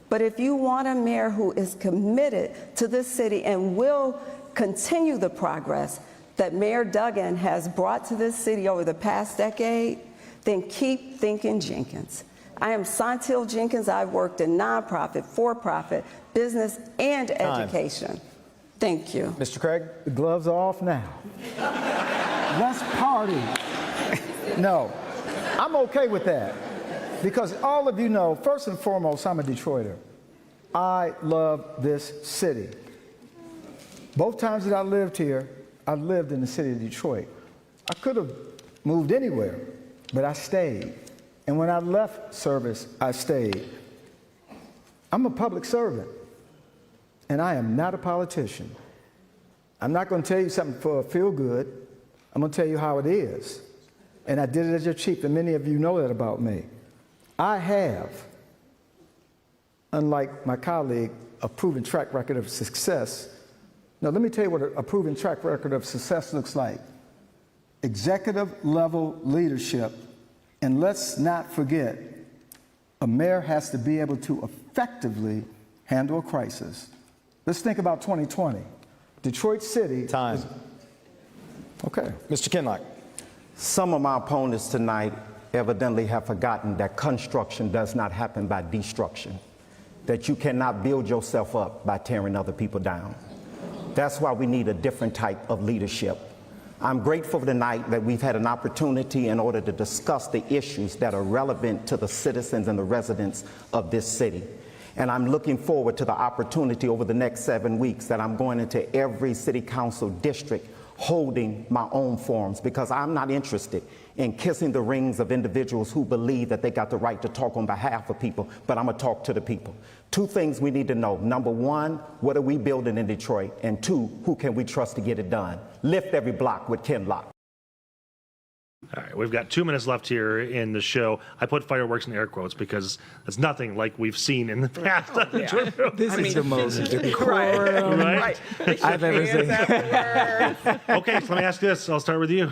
But if you want a mayor who is committed to this city and will continue the progress that Mayor Duggan has brought to this city over the past decade, then keep thinking Jenkins. I am Santil Jenkins. I've worked in nonprofit, for-profit, business, and education. Thank you. Mr. Craig? The gloves are off now. Let's party. No, I'm okay with that. Because all of you know, first and foremost, I'm a Detroiter. I love this city. Both times that I lived here, I lived in the city of Detroit. I could have moved anywhere, but I stayed. And when I left service, I stayed. I'm a public servant, and I am not a politician. I'm not going to tell you something for a feel good. I'm going to tell you how it is. And I did it as your chief, and many of you know that about me. I have, unlike my colleague, a proven track record of success. Now, let me tell you what a proven track record of success looks like. Executive level leadership, and let's not forget, a mayor has to be able to effectively handle a crisis. Let's think about 2020. Detroit City. Time. Okay. Mr. Kinlock. Some of my opponents tonight evidently have forgotten that construction does not happen by destruction, that you cannot build yourself up by tearing other people down. That's why we need a different type of leadership. I'm grateful tonight that we've had an opportunity in order to discuss the issues that are relevant to the citizens and the residents of this city. And I'm looking forward to the opportunity over the next 7 weeks that I'm going into every city council district holding my own forums, because I'm not interested in kissing the rings of individuals who believe that they got the right to talk on behalf of people, but I'm gonna talk to the people. 2 things we need to know. Number 1, what are we building in Detroit? And 2, who can we trust to get it done? Lift every block with Ken Locke. All right, we've got 2 minutes left here in the show. I put fireworks in air quotes because it's nothing like we've seen in the past. This is the most decorum right? I've ever seen. Okay, so let me ask this. I'll start with you.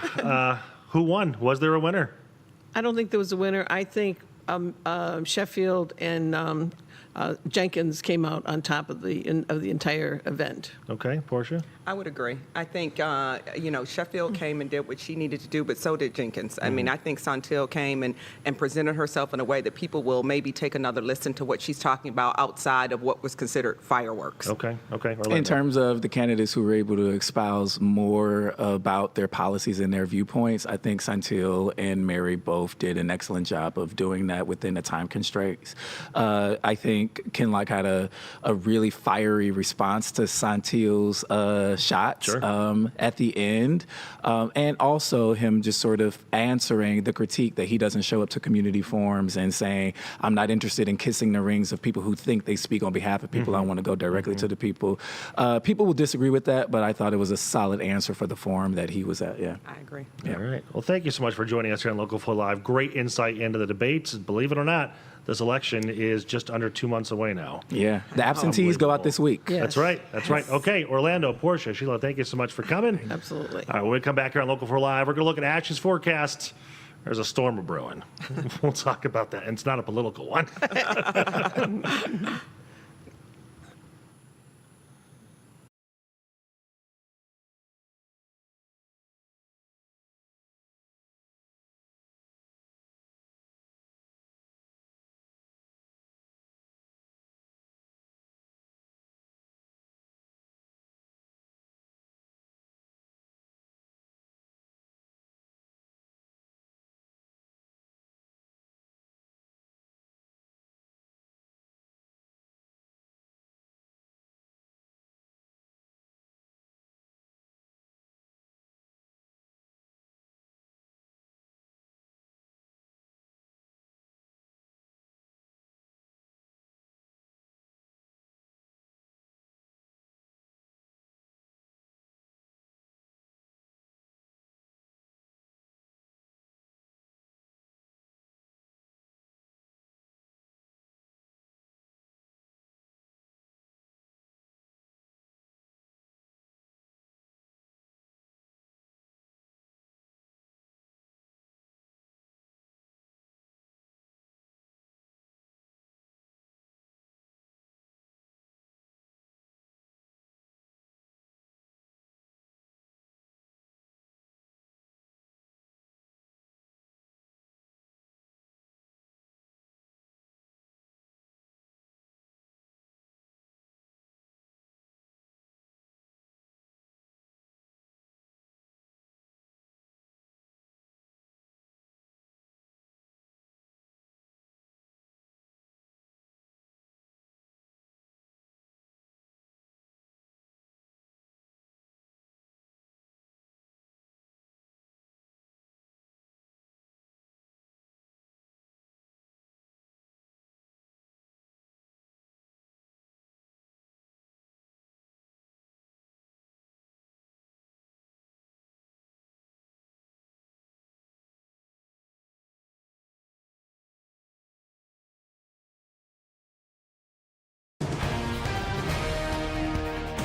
Who won? Was there a winner? I don't think there was a winner. I think Sheffield and Jenkins came out on top of the entire event. Okay, Portia? I would agree. I think, Sheffield came and did what she needed to do, but so did Jenkins. I mean, I think Santil came and presented herself in a way that people will maybe take another listen to what she's talking about outside of what was considered fireworks. Okay. Orlando. In terms of the candidates who were able to espouse more about their policies and their viewpoints, I think Santil and Mary both did an excellent job of doing that within the time constraints. I think Kinloch had a really fiery response to Santil's shots at the end, and also him just sort of answering the critique that he doesn't show up to community forums and saying, I'm not interested in kissing the rings of people who think they speak on behalf of people. I want to go directly to the people. People will disagree with that, but I thought it was a solid answer for the forum that he was at. Yeah, I agree. All right. Well, thank you so much for joining us here on Local 4 Live. Great insight into the debates. Believe it or not, this election is just under 2 months away now. Yeah, the absentees go out this week. Yes. That's right. That's right. Okay, Orlando, Portia, Sheila, thank you so much for coming. Absolutely. All right, when we come back here on Local 4 Live, we're going to look at Action's forecast. There's a storm brewing. We'll talk about that. And it's not a political one.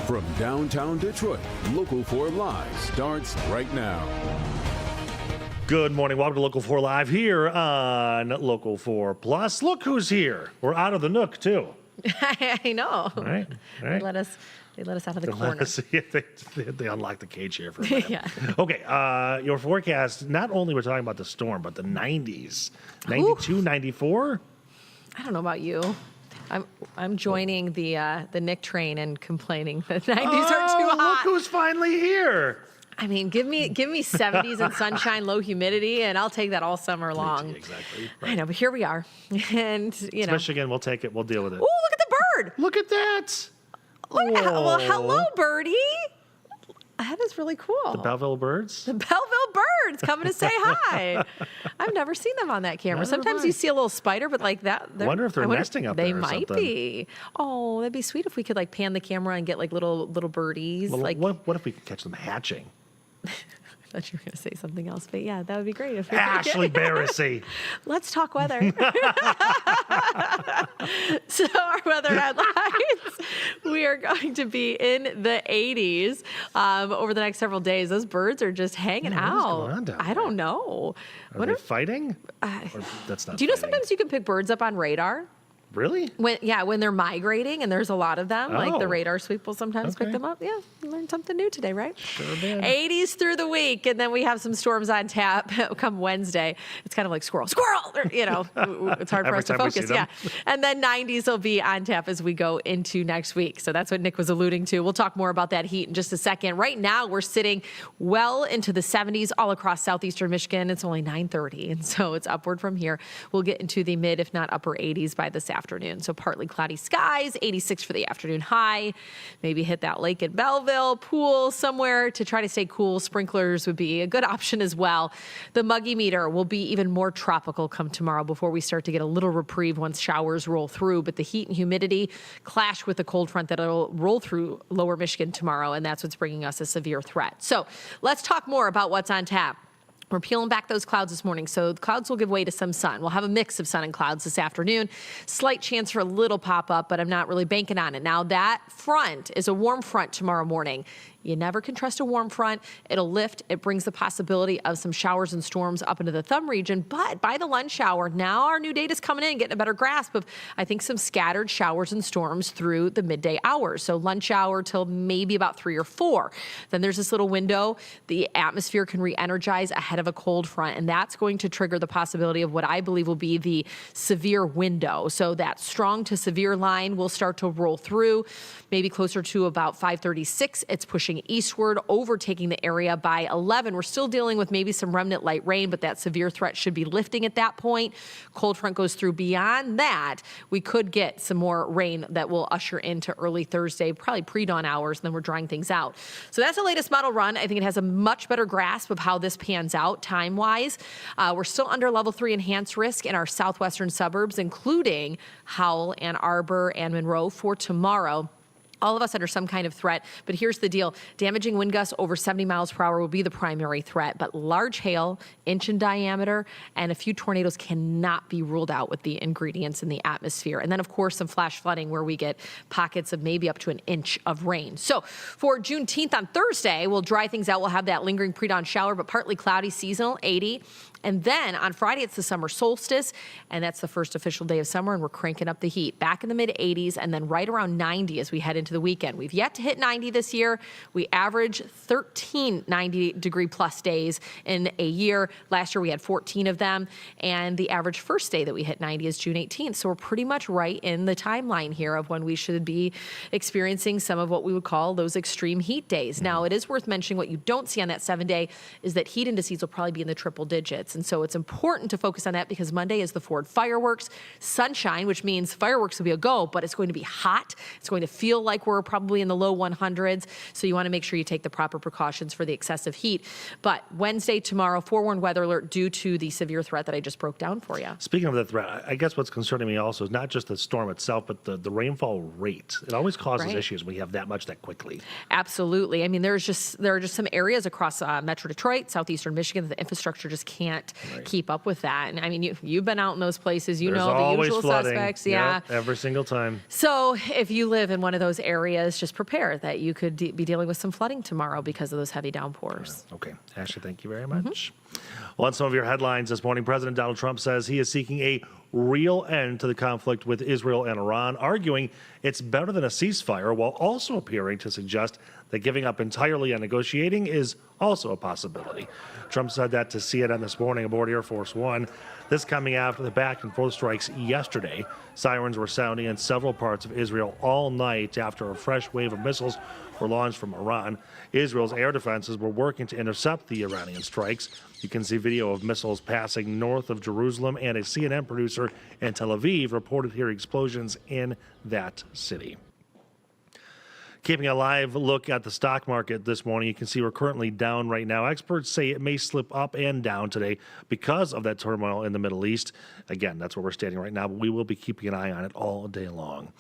From downtown Detroit, Local 4 Live starts right now. Good morning. Welcome to Local 4 Live here on Local 4 Plus. Look who's here. We're out of the Nook, too. I know. All right. They let us out of the corner. They unlocked the cage here for a minute. Yeah. Okay, your forecast, not only we're talking about the storm, but the 90s. 92, 94? I don't know about you. I'm joining the Nick train and complaining that 90s are too hot. Look who's finally here. I mean, give me 70s and sunshine, low humidity, and I'll take that all summer long. Exactly. I know, but here we are. And, It's Michigan. We'll take it. We'll deal with it. Ooh, look at the bird. Look at that. Look at well, hello, birdie. That is really cool. The Belleville Birds? The Belleville Birds coming to say hi. I've never seen them on that camera. Sometimes you see a little spider, but like that. I wonder if they're nesting up there They or might something. be. Oh, that'd be sweet if we could like pan the camera and get like little birdies. What if we could catch them hatching? thought you were going to say something else, but yeah, that would be great. If Ashley Barrissey. Let's talk weather. So our weather headlines, we are going to be in the 80s over the next several days. Those birds are just hanging What is out. going on down I don't know. Are they fighting? Or that's not Do you know fighting. sometimes you can pick birds up on radar? Really? When they're migrating and there's a lot of them, like the Oh. radar sweep will sometimes pick Okay. them up. Yeah, you learned something new today, right? Sure did. 80s through the week, and then we have some storms on tap come Wednesday. It's kind of like squirrel, or, you know, it's hard for Every us to time we see focus. Yeah, them. and then 90s will be on tap as we go into next week. So that's what Nick was alluding to. We'll talk more about that heat in just a second. Right now, we're sitting well into the 70s all across southeastern Michigan. It's only 9:30, and so it's upward from here. We'll get into the mid, if not upper 80s by this afternoon. So partly cloudy skies, 86 for the afternoon high. Maybe hit that lake at Belleville, pool somewhere to try to stay cool. Sprinklers would be a good option as well. The muggy meter will be even more tropical come tomorrow before we start to get a little reprieve once showers roll through. But the heat and humidity clash with the cold front that'll roll through lower Michigan tomorrow, and that's what's bringing us a severe threat. So let's talk more about what's on tap. We're peeling back those clouds this morning, so the clouds will give way to some sun. We'll have a mix of sun and clouds this afternoon. Slight chance for a little pop-up, but I'm not really banking on it. Now, that front is a warm front tomorrow morning. You never can trust a warm front. It'll lift. It brings the possibility of some showers and storms up into the thumb region. But by the lunch hour, now our new data's coming in, getting a better grasp of, I think, some scattered showers and storms through the midday hours. So lunch hour till maybe about 3 or 4. Then there's this little window. The atmosphere can re-energize ahead of a cold front, and that's going to trigger the possibility of what I believe will be the severe window. So that strong to severe line will start to roll through, maybe closer to about 5:36. It's pushing eastward, overtaking the area by 11. We're still dealing with maybe some remnant light rain, but that severe threat should be lifting at that point. Cold front goes through. Beyond that, we could get some more rain that will usher into early Thursday, probably pre-dawn hours, and then we're drying things out. So that's the latest model run. I think it has a much better grasp of how this pans out time-wise. We're still under level 3 enhanced risk in our southwestern suburbs, including Howell, Ann Arbor, and Monroe for tomorrow. All of us under some kind of threat, but here's the deal. Damaging wind gusts over 70 miles per hour will be the primary threat, but large hail, inch in diameter, and a few tornadoes cannot be ruled out with the ingredients in the atmosphere. And then, of course, some flash flooding where we get pockets of maybe up to an inch of rain. So for Juneteenth on Thursday, we'll dry things out. We'll have that lingering pre-dawn shower, but partly cloudy, seasonal, 80. And then on Friday, it's the summer solstice, and that's the first official day of summer, and we're cranking up the heat. Back in the mid-80s, and then right around 90 as we head into the weekend. We've yet to hit 90 this year. We average 13 90-degree-plus days in a year. Last year, we had 14 of them, and the average first day that we hit 90 is June 18th. So we're pretty much right in the timeline here of when we should be experiencing some of what we would call those extreme heat days. Now, it is worth mentioning what you don't see on that 7-day is that heat indices will probably be in the triple digits. And so it's important to focus on that because Monday is the Ford fireworks, sunshine, which means fireworks will be a go, but it's going to be hot. It's going to feel like we're probably in the low 100s. So you want to make sure you take the proper precautions for the excessive heat. But Wednesday, tomorrow, forewarned weather alert due to the severe threat that I just broke down for you. Speaking of the threat, I guess what's concerning me also is not just the storm itself, but the rainfall rate. It always causes Right. issues when you have that much that quickly. Absolutely. I mean, there are just some areas across Metro Detroit, southeastern Michigan, that the infrastructure just can't keep up with that. And I mean, you've been out in those places, you There's know the always usual flooding. suspects. Yep, Yeah. every single time. So if you live in one of those areas, just prepare that you could be dealing with some flooding tomorrow because of those heavy downpours. Okay. Ashley, thank you very much. Well, on some of your headlines this morning, President Donald Trump says he is seeking a real end to the conflict with Israel and Iran, arguing it's better than a ceasefire, while also appearing to suggest that giving up entirely on negotiating is also a possibility. Trump said that to CNN this morning aboard Air Force One. This coming after the back and forth strikes yesterday. Sirens were sounding in several parts of Israel all night after a fresh wave of missiles were launched from Iran. Israel's air defenses were working to intercept the Iranian strikes. You can see video of missiles passing north of Jerusalem, and a CNN producer in Tel Aviv reported hearing explosions in that city. Keeping a live look at the stock market this morning, you can see we're currently down right now. Experts say it may slip up and down today because of that turmoil in the Middle East. Again, that's where we're standing right now, but we will be keeping an eye on it all day long.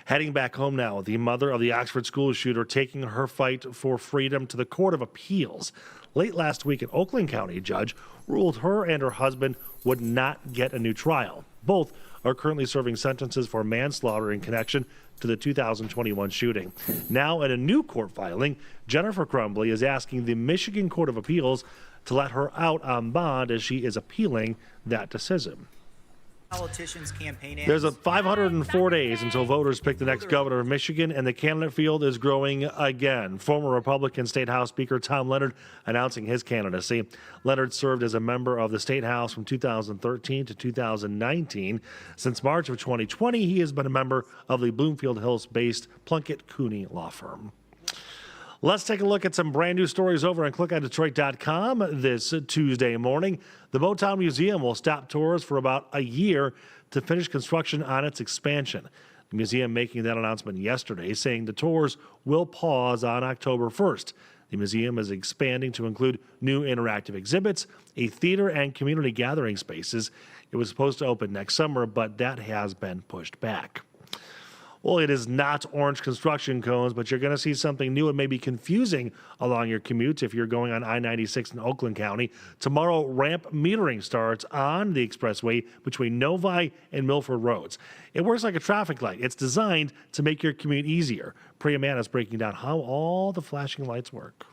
Heading back home now, the mother of the Oxford school shooter taking her fight for freedom to the Court of Appeals. Late last week, an Oakland County judge ruled her and her husband would not get a new trial. Both are currently serving sentences for manslaughter in connection to the 2021 shooting. Now, in a new court filing, Jennifer Crumbly is asking the Michigan Court of Appeals to let her out on bond as she is appealing that decision. Politicians campaign ads. There's 504 days until voters pick the next governor of Michigan, and the candidate field is growing again. Former Republican State House Speaker Tom Leonard announcing his candidacy. Leonard served as a member of the State House from 2013 to 2019. Since March of 2020, he has been a member of the Bloomfield Hills-based Plunkett Cooney law firm. Let's take a look at some brand new stories over on clickondetroit.com this Tuesday morning. The Motown Museum will stop tours for about a year to finish construction on its expansion. The museum making that announcement yesterday, saying the tours will pause on October 1st. The museum is expanding to include new interactive exhibits, a theater, and community gathering spaces. It was supposed to open next summer, but that has been pushed back. Well, it is not orange construction cones, but you're going to see something new and maybe confusing along your commute if you're going on I-96 in Oakland County. Tomorrow, ramp metering starts on the expressway between Novi and Milford Roads. It works like a traffic light. It's designed to make your commute easier. Priya Mann is breaking down how all the flashing lights work.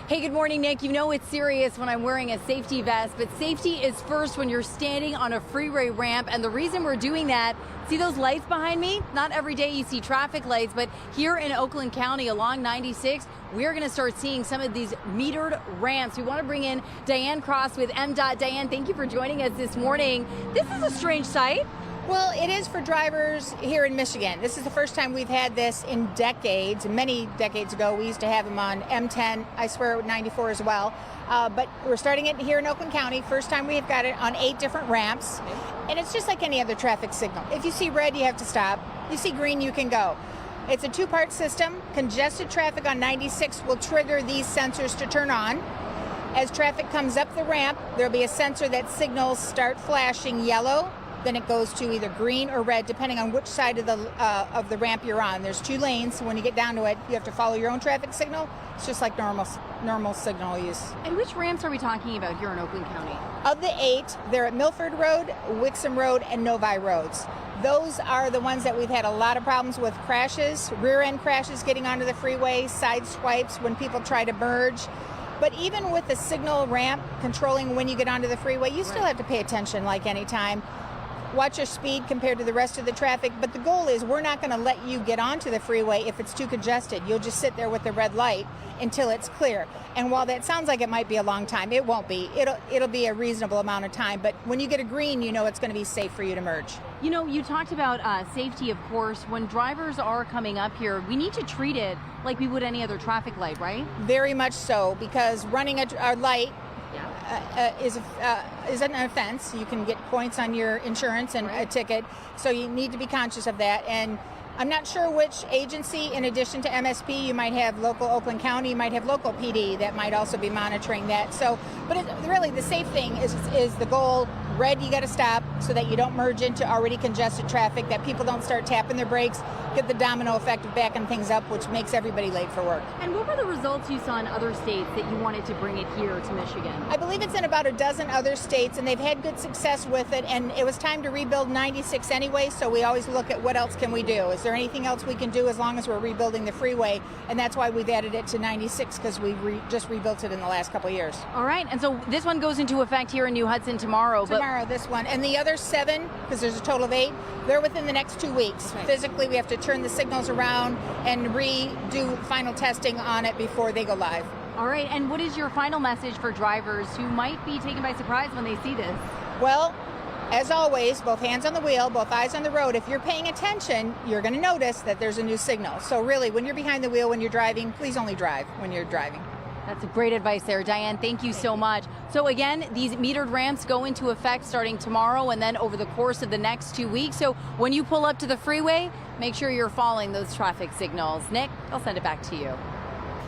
Hey, good morning, Nick. You know it's serious when I'm wearing a safety vest, but safety is first when you're standing on a freeway ramp. And the reason we're doing that, see those lights behind me? Not every day you see traffic lights, but here in Oakland County along 96, we're going to start seeing some of these metered ramps. We want to bring in Diane Cross with MDOT. Diane, thank you for joining us this morning. This is a strange sight. Well, it is for drivers here in Michigan. This is the first time we've had this in decades. Many decades ago, we used to have them on M10, I swear 94 as well. But we're starting it here in Oakland County. First time we've got it on 8 different ramps. And it's just like any other traffic signal. If you see red, you have to stop. You see green, you can go. It's a 2-part system. Congested traffic on 96 will trigger these sensors to turn on. As traffic comes up the ramp, there'll be a sensor that signals start flashing yellow. Then it goes to either green or red, depending on which side of the ramp you're on. There's 2 lanes, so when you get down to it, you have to follow your own traffic signal. It's just like normal signal use. And which ramps are we talking about here in Oakland County? Of the 8, they're at Milford Road, Wixom Road, and Novi Roads. Those are the ones that we've had a lot of problems with crashes, rear-end crashes getting onto the freeway, side swipes when people try to merge. But even with the signal ramp controlling when you get onto the freeway, you still have to pay attention like any time. Watch your speed compared to the rest of the traffic, but the goal is we're not going to let you get onto the freeway if it's too congested. You'll just sit there with the red light until it's clear. And while that sounds like it might be a long time, it won't be. It'll be a reasonable amount of time, but when you get a green, you know it's going to be safe for you to merge. You know, you talked about safety, of course. When drivers are coming up here, we need to treat it like we would any other traffic light, right? Very much so, because running a light is an offense. You can get points on your insurance and a ticket, so you need to be conscious of that. And I'm not sure which agency, in addition to MSP, you might have local Oakland County, you might have local PD that might also be monitoring that. So, but really the safe thing is the goal. Red, you got to stop so that you don't merge into already congested traffic, that people don't start tapping their brakes, get the domino effect of backing things up, which makes everybody late for work. And what were the results you saw in other states that you wanted to bring it here to Michigan? I believe it's in about a dozen other states, and they've had good success with it, and it was time to rebuild 96 anyway, so we always look at what else can we do. Is there anything else we can do as long as we're rebuilding the freeway? And that's why we've added it to 96, because we just rebuilt it in the last couple of years. All right, and so this one goes into effect here in New Hudson tomorrow. This one. And the other 7, because there's a total of 8, they're within the next 2 weeks. Okay. Physically, we have to turn the signals around and redo final testing on it before they go live. All right, and what is your final message for drivers who might be taken by surprise when they see this? Well, as always, both hands on the wheel, both eyes on the road. If you're paying attention, you're going to notice that there's a new signal. So really, when you're behind the wheel, when you're driving, please only drive when you're driving. That's great advice there, Diane. Thank you so much. So again, these metered ramps go into effect starting tomorrow and then over the course of the next 2 weeks. So when you pull up to the freeway, make sure you're following those traffic signals. Nick, I'll send it back to you.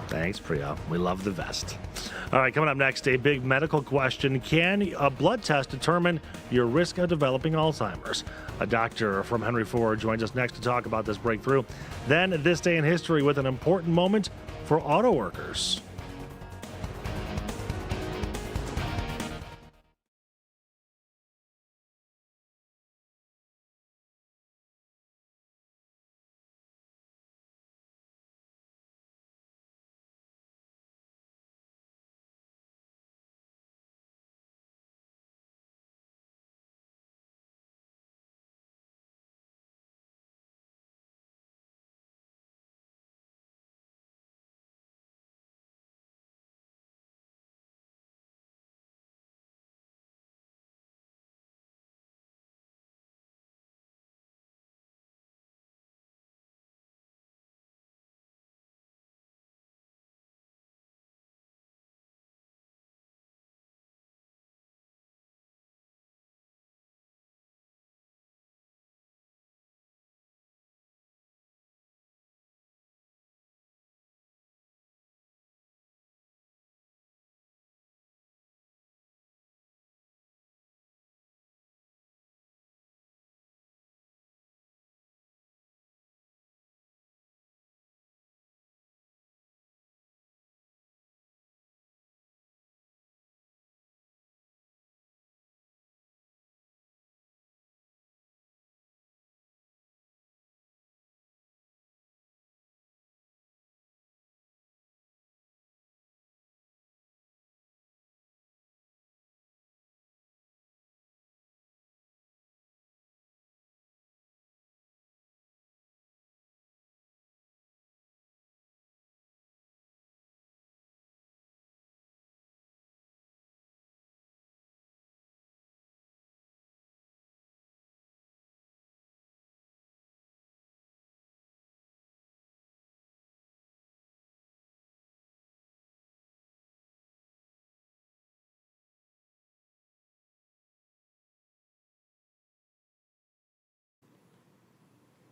Thanks, Priya. We love the vest. All right, coming up next, a big medical question. Can a blood test determine your risk of developing Alzheimer's? A doctor from Henry Ford joins us next to talk about this breakthrough. Then, this day in history with an important moment for auto workers.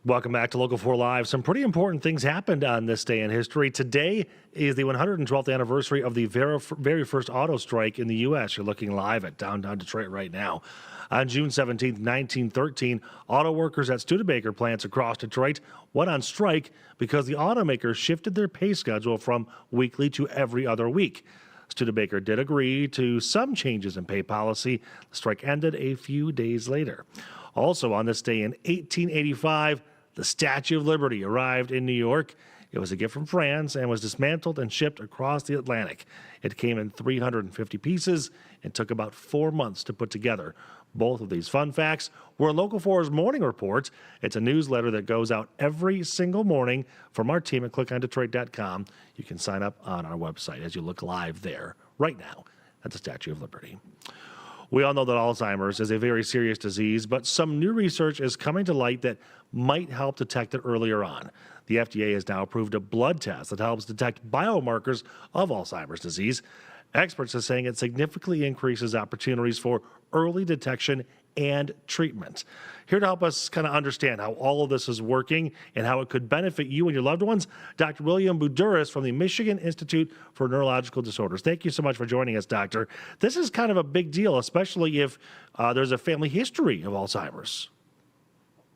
Welcome back to Local 4 Live. Some pretty important things happened on this day in history. Today is the 112th anniversary of the very first auto strike in the U.S. You're looking live at downtown Detroit right now. On June 17, 1913, auto workers at Studebaker plants across Detroit went on strike because the automakers shifted their pay schedule from weekly to every other week. Studebaker did agree to some changes in pay policy. The strike ended a few days later. Also on this day in 1885, the Statue of Liberty arrived in New York. It was a gift from France and was dismantled and shipped across the Atlantic. It came in 350 pieces and took about 4 months to put together. Both of these fun facts were in Local 4's Morning Report. It's a newsletter that goes out every single morning from our team at clickondetroit.com. You can sign up on our website as you look live there right now at the Statue of Liberty. We all know that Alzheimer's is a very serious disease, but some new research is coming to light that might help detect it earlier on. The FDA has now approved a blood test that helps detect biomarkers of Alzheimer's disease. Experts are saying it significantly increases opportunities for early detection and treatment. Here to help us kind of understand how all of this is working and how it could benefit you and your loved ones, Dr. William Buduris from the Michigan Institute for Neurological Disorders. Thank you so much for joining us, Doctor. This is kind of a big deal, especially if there's a family history of Alzheimer's.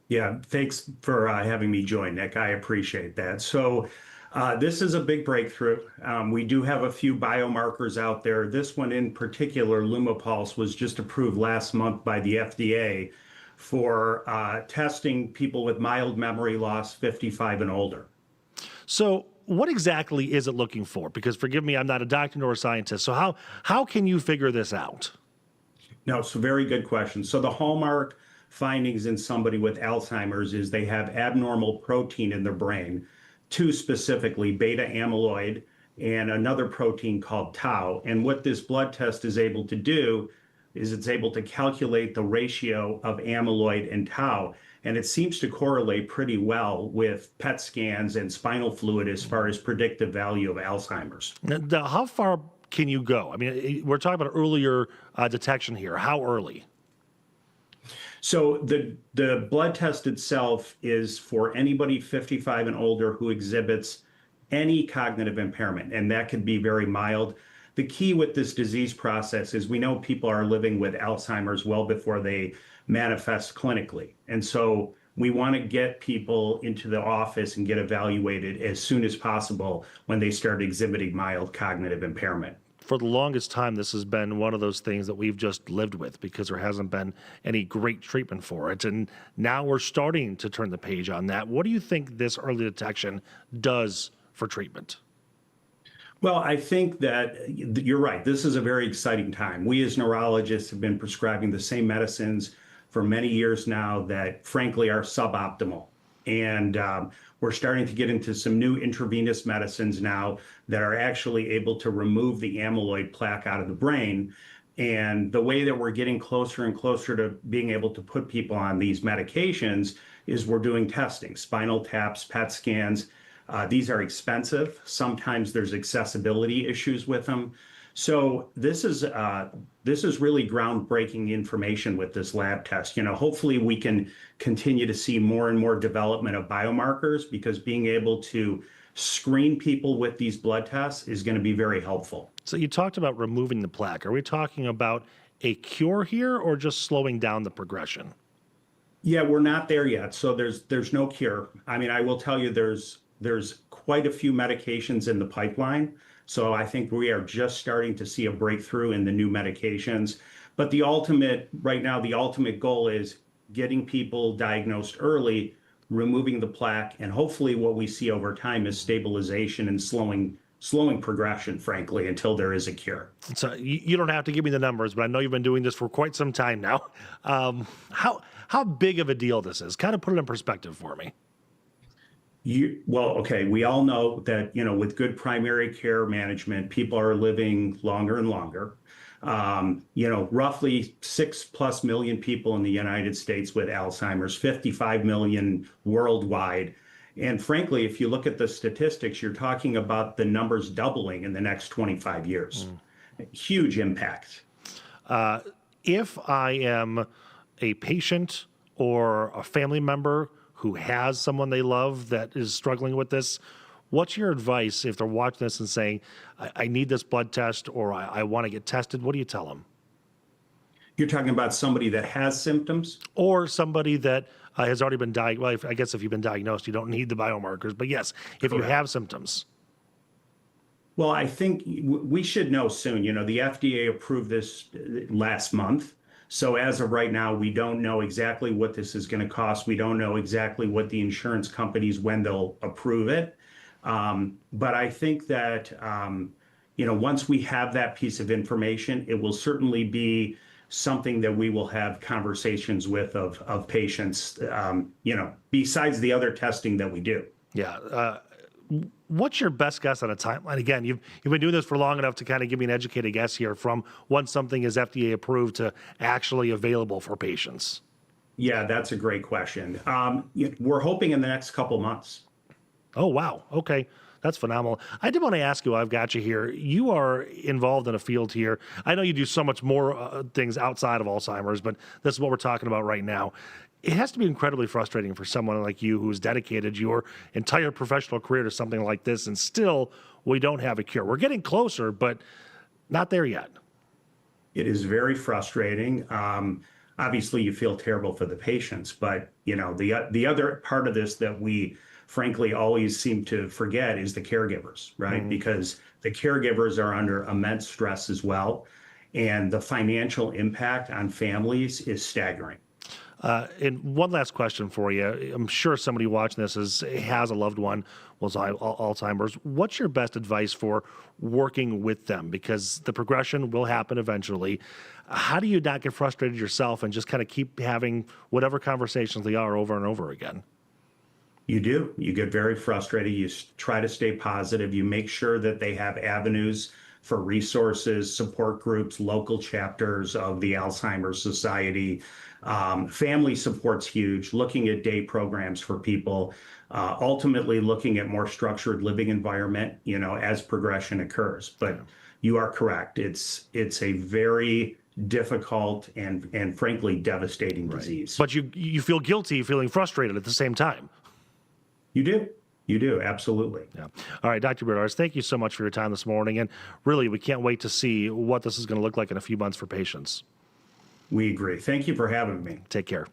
Yeah, thanks for having me join, Nick. I appreciate that. So this is a big breakthrough. We do have a few biomarkers out there. This one in particular, Lumipulse, was just approved last month by the FDA for testing people with mild memory loss, 55 and older. So what exactly is it looking for? Because forgive me, I'm not a doctor nor a scientist. So how can you figure this out? No, it's a very good question. So the hallmark findings in somebody with Alzheimer's is they have abnormal protein in their brain, two specifically, beta amyloid and another protein called tau. And what this blood test is able to do is it's able to calculate the ratio of amyloid and tau. And it seems to correlate pretty well with PET scans and spinal fluid as far as predictive value of Alzheimer's. Now, how far can you go? I mean, we're talking about earlier detection here. How early? So the blood test itself is for anybody 55 and older who exhibits any cognitive impairment, and that could be very mild. The key with this disease process is we know people are living with Alzheimer's well before they manifest clinically. And so we want to get people into the office and get evaluated as soon as possible when they start exhibiting mild cognitive impairment. For the longest time, this has been one of those things that we've just lived with because there hasn't been any great treatment for it. And now we're starting to turn the page on that. What do you think this early detection does for treatment? Well, I think that you're right. This is a very exciting time. We as neurologists have been prescribing the same medicines for many years now that frankly are suboptimal. And we're starting to get into some new intravenous medicines now that are actually able to remove the amyloid plaque out of the brain. And the way that we're getting closer and closer to being able to put people on these medications is we're doing testing, spinal taps, PET scans. These are expensive. Sometimes there's accessibility issues with them. So this is really groundbreaking information with this lab test. You know, hopefully we can continue to see more and more development of biomarkers because being able to screen people with these blood tests is going to be very helpful. So you talked about removing the plaque. Are we talking about a cure here or just slowing down the progression? Yeah, we're not there yet. So there's no cure. I mean, I will tell you there's quite a few medications in the pipeline. So I think we are just starting to see a breakthrough in the new medications. But right now, the ultimate goal is getting people diagnosed early, removing the plaque, and hopefully what we see over time is stabilization and slowing progression, frankly, until there is a cure. So you don't have to give me the numbers, but I know you've been doing this for quite some time now. How big of a deal this is? Kind of put it in perspective for me. Okay, we all know that, you know, with good primary care management, people are living longer and longer. You know, roughly 6+ million people in the United States with Alzheimer's, 55 million worldwide. And frankly, if you look at the statistics, you're talking about the numbers doubling in the next 25 years. Huge impact. If I am a patient or a family member who has someone they love that is struggling with this, what's your advice if they're watching this and saying, I need this blood test or I want to get tested? What do you tell them? You're talking about somebody that has symptoms? Or somebody that has already been diagnosed. Well, I guess if you've been diagnosed, you don't need the biomarkers. But yes, if you have symptoms. Well, I think we should know soon. You know, the FDA approved this last month. So as of right now, we don't know exactly what this is going to cost. We don't know exactly what the insurance companies, when they'll approve it. But I think that, you know, once we have that piece of information, it will certainly be something that we will have conversations with of patients, you know, besides the other testing that we do. Yeah. What's your best guess on a timeline? Again, you've been doing this for long enough to kind of give me an educated guess here from once something is FDA approved to actually available for patients. Yeah, that's a great question. We're hoping in the next couple months. Oh, wow. Okay. That's phenomenal. I did want to ask you, I've got you here. You are involved in a field here. I know you do so much more things outside of Alzheimer's, but this is what we're talking about right now. It has to be incredibly frustrating for someone like you who's dedicated your entire professional career to something like this, and still we don't have a cure. We're getting closer, but not there yet. It is very frustrating. Obviously, you feel terrible for the patients, but you know the other part of this that we frankly always seem to forget is the caregivers, right? Because the caregivers are under immense stress as well, and the financial impact on families is staggering. And one last question for you. I'm sure somebody watching this has a loved one with Alzheimer's. What's your best advice for working with them? Because the progression will happen eventually. How do you not get frustrated yourself and just kind of keep having whatever conversations they are over and over again? You do. You get very frustrated. You try to stay positive. You make sure that they have avenues for resources, support groups, local chapters of the Alzheimer's Society. Family support's huge, looking at day programs for people, ultimately looking at more structured living environment, you know, as progression occurs. But you are correct. It's a very difficult and frankly devastating disease. But you feel guilty feeling frustrated at the same time. You do. You do, absolutely. Yeah. All right, Dr. Bernards, thank you so much for your time this morning. And really, we can't wait to see what this is going to look like in a few months for patients. We agree. Thank you for having me. Take care.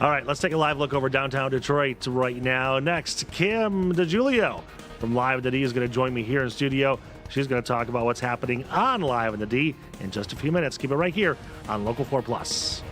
All right, let's take a live look over downtown Detroit right now. Next, Kim DiGiulio from Live at the D is going to join me here in studio. She's going to talk about what's happening on Live at the D in just a few minutes. Keep it right here on Local 4 Plus.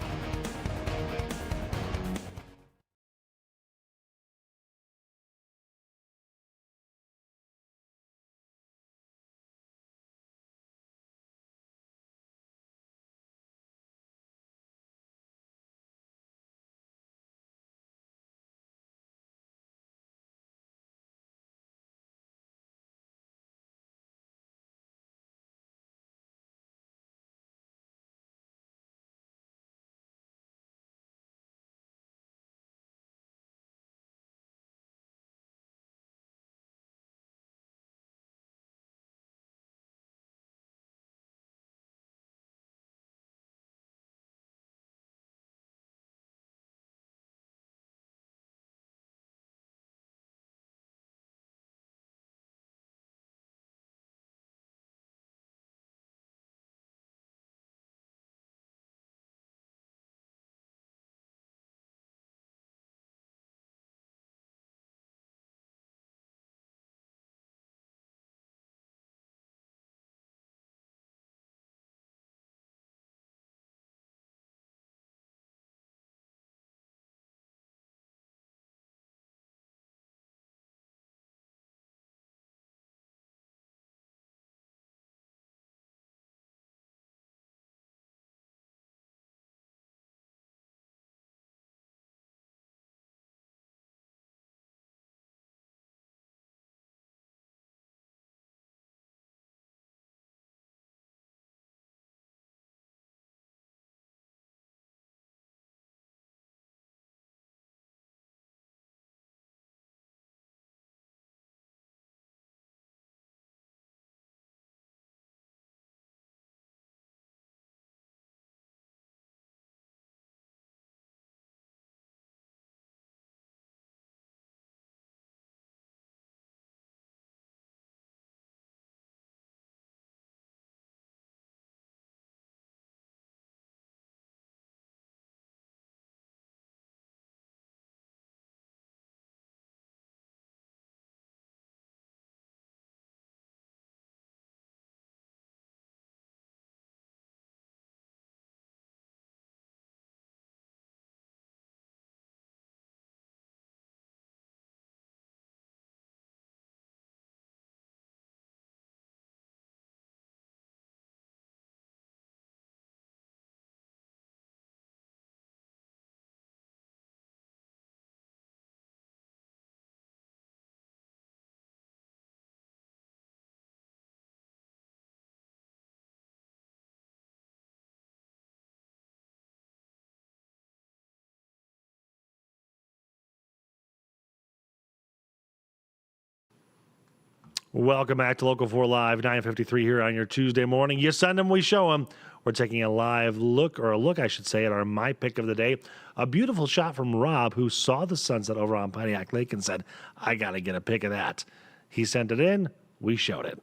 Welcome back to Local 4 Live, 9:53 here on your Tuesday morning. You send them, we show them. We're taking a live look, or a look, I should say, at our My Pick of the Day. A beautiful shot from Rob, who saw the sunset over on Pontiac Lake and said, I got to get a pic of that. He sent it in, we showed it.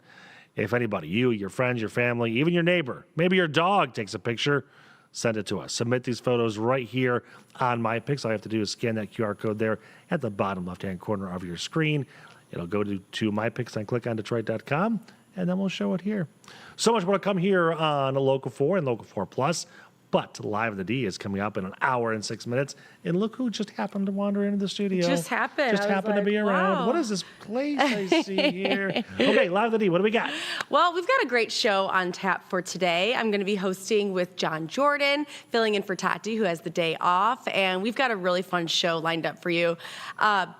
If anybody, you, your friends, your family, even your neighbor, maybe your dog takes a picture, send it to us. Submit these photos right here on My Picks. All you have to do is scan that QR code there at the bottom left-hand corner of your screen. It'll go to My Picks and click on Detroit.com, and then we'll show it here. So much more to come here on Local 4 and Local 4 Plus. But Live at the D is coming up in an hour and 6 minutes. And look who just happened to wander into the studio. Just happened. Just happened to be around. Wow. What is this place I see here? Okay, Live at the D, what do we got? Well, we've got a great show on tap for today. I'm going to be hosting with John Jordan, filling in for Tati, who has the day off. And we've got a really fun show lined up for you.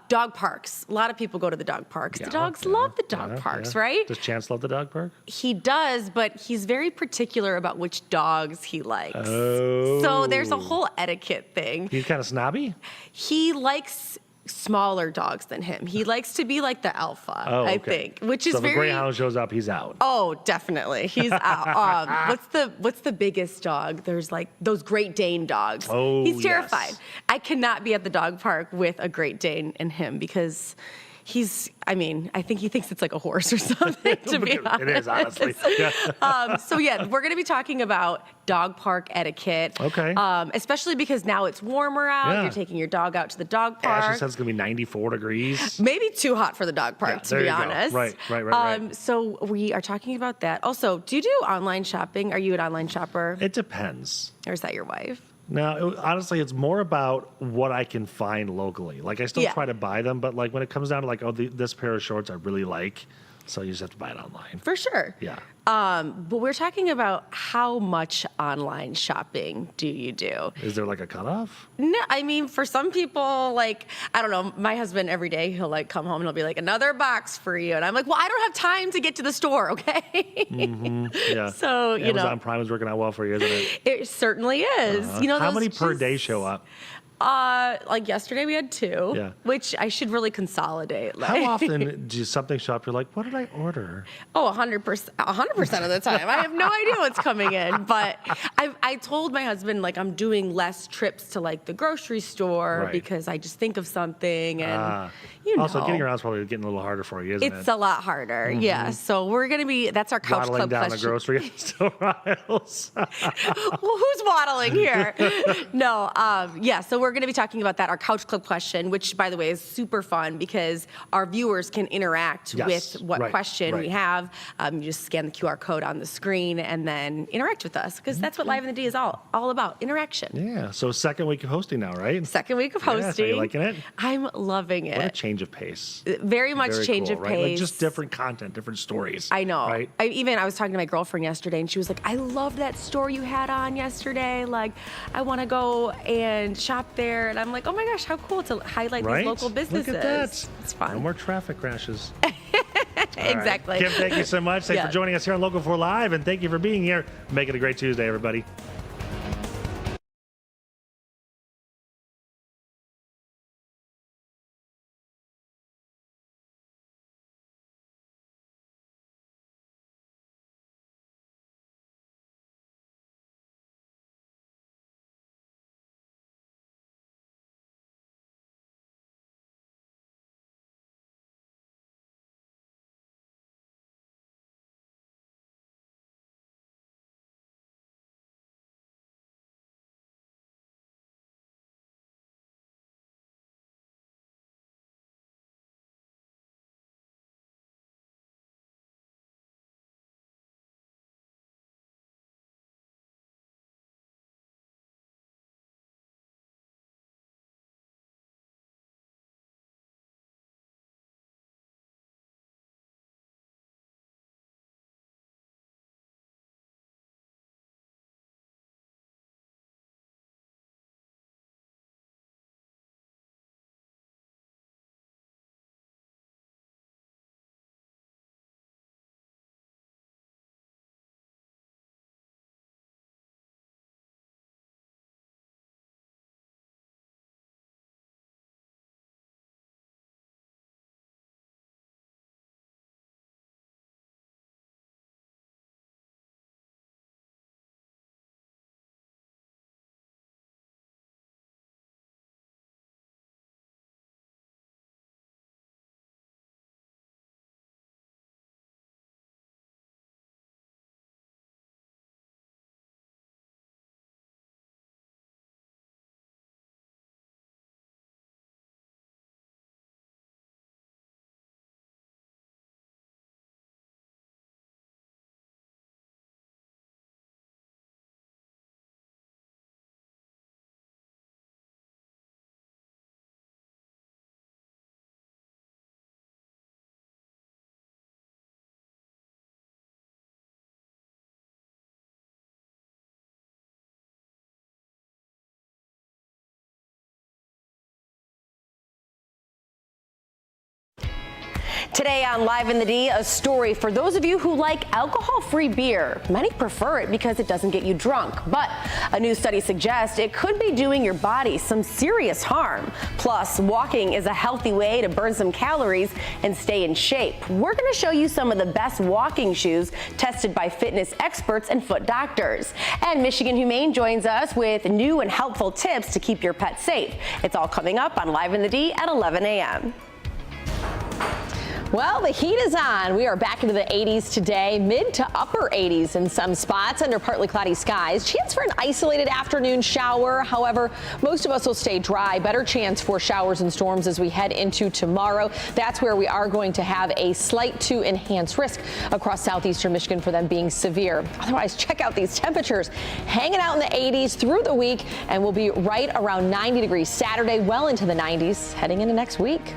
Dog parks. A lot of people go to the dog parks. The dogs love the dog parks, right? Does Chance love the dog park? He does, but he's very particular about which dogs he likes. Oh. So there's a whole etiquette thing. He's kind of snobby? He likes smaller dogs than him. He likes to be like the alpha, Oh, okay. I think, which is so if very. a greyhound shows up, he's out. Oh, definitely, he's out. What's the biggest dog? There's like those Great Dane dogs. Oh, he's terrified. yes. I cannot be at the dog park with a Great Dane and him because. I think he thinks it's like a horse or something, to be honest. It is, honestly. Yeah. So yeah, we're going to be talking about dog park etiquette. Okay. Especially because now it's warmer out. Yeah. You're taking your dog out to the dog park. Ashley says it's going to be 94 degrees. Maybe too hot for the dog park, to there be you go. honest. Right. So we are talking about that. Also, do you do online shopping? Are you an online shopper? It depends. Or is that your wife? No, honestly, it's more about what I can find locally. Like, I still Yeah. try to buy them, but like when it comes down to like, this pair of shorts I really like, so you just have to buy it online. For sure. Yeah. But we're talking about how much online shopping do you do? Is there like a cutoff? No, I mean, for some people, like, I don't know, my husband every day, he'll like come home and he'll be like, another box for you. And I'm like, well, I don't have time to get to the store, okay? Yeah. So, you know. Amazon Prime is working out well for you, isn't it? It certainly is. You know, how those many per just- day show up? Like yesterday we had 2, Yeah. which I should really consolidate. Like, How often do something show up? You're like, what did I order? Oh, 100%, 100% of the time. I have no idea what's coming in. But I told my husband, like, I'm doing less trips to, like, the grocery store Right. because I just think of something. And, you know. Also, getting around is probably getting a little harder for you, isn't It's it? a lot harder, yeah. So we're going to be, that's our couch Waddling club down question. the grocery store aisles. Well, who's waddling here? No, yeah, so we're going to be talking about that, our couch club question, which, by the way, is super fun because our viewers can interact Yes, with what right, question we right. have. You just scan the QR code on the screen and then interact with us because that's what Live in the D is all about, interaction. Yeah, so second week of hosting now, right? Second week of Yeah, so hosting. you liking it? I'm loving it. What a change of pace. Very much Very change cool, of right? pace. Like just different content, different stories. I know. Right? I was talking to my girlfriend yesterday, and she was like, "I love that store you had on yesterday. Like, I want to go and shop there." And I'm like, "Oh my gosh, how cool to highlight Right? these local businesses." Look at that. It's fun. No more traffic crashes. All right. Exactly. Kim, thank you so much. Thanks Yeah. for joining us here on Local 4 Live, and thank you for being here. Make it a great Tuesday, everybody. Today on Live in the D, a story for those of you who like alcohol-free beer. Many prefer it because it doesn't get you drunk, but a new study suggests it could be doing your body some serious harm. Plus, walking is a healthy way to burn some calories and stay in shape. We're going to show you some of the best walking shoes tested by fitness experts and foot doctors. And Michigan Humane joins us with new and helpful tips to keep your pet safe. It's all coming up on Live in the D at 11 a.m. Well, the heat is on. We are back into the 80s today, mid to upper 80s in some spots under partly cloudy skies. Chance for an isolated afternoon shower. However, most of us will stay dry. Better chance for showers and storms as we head into tomorrow. That's where we are going to have a slight to enhanced risk across southeastern Michigan for them being severe. Otherwise, check out these temperatures hanging out in the 80s through the week, and we'll be right around 90 degrees Saturday, well into the 90s heading into next week.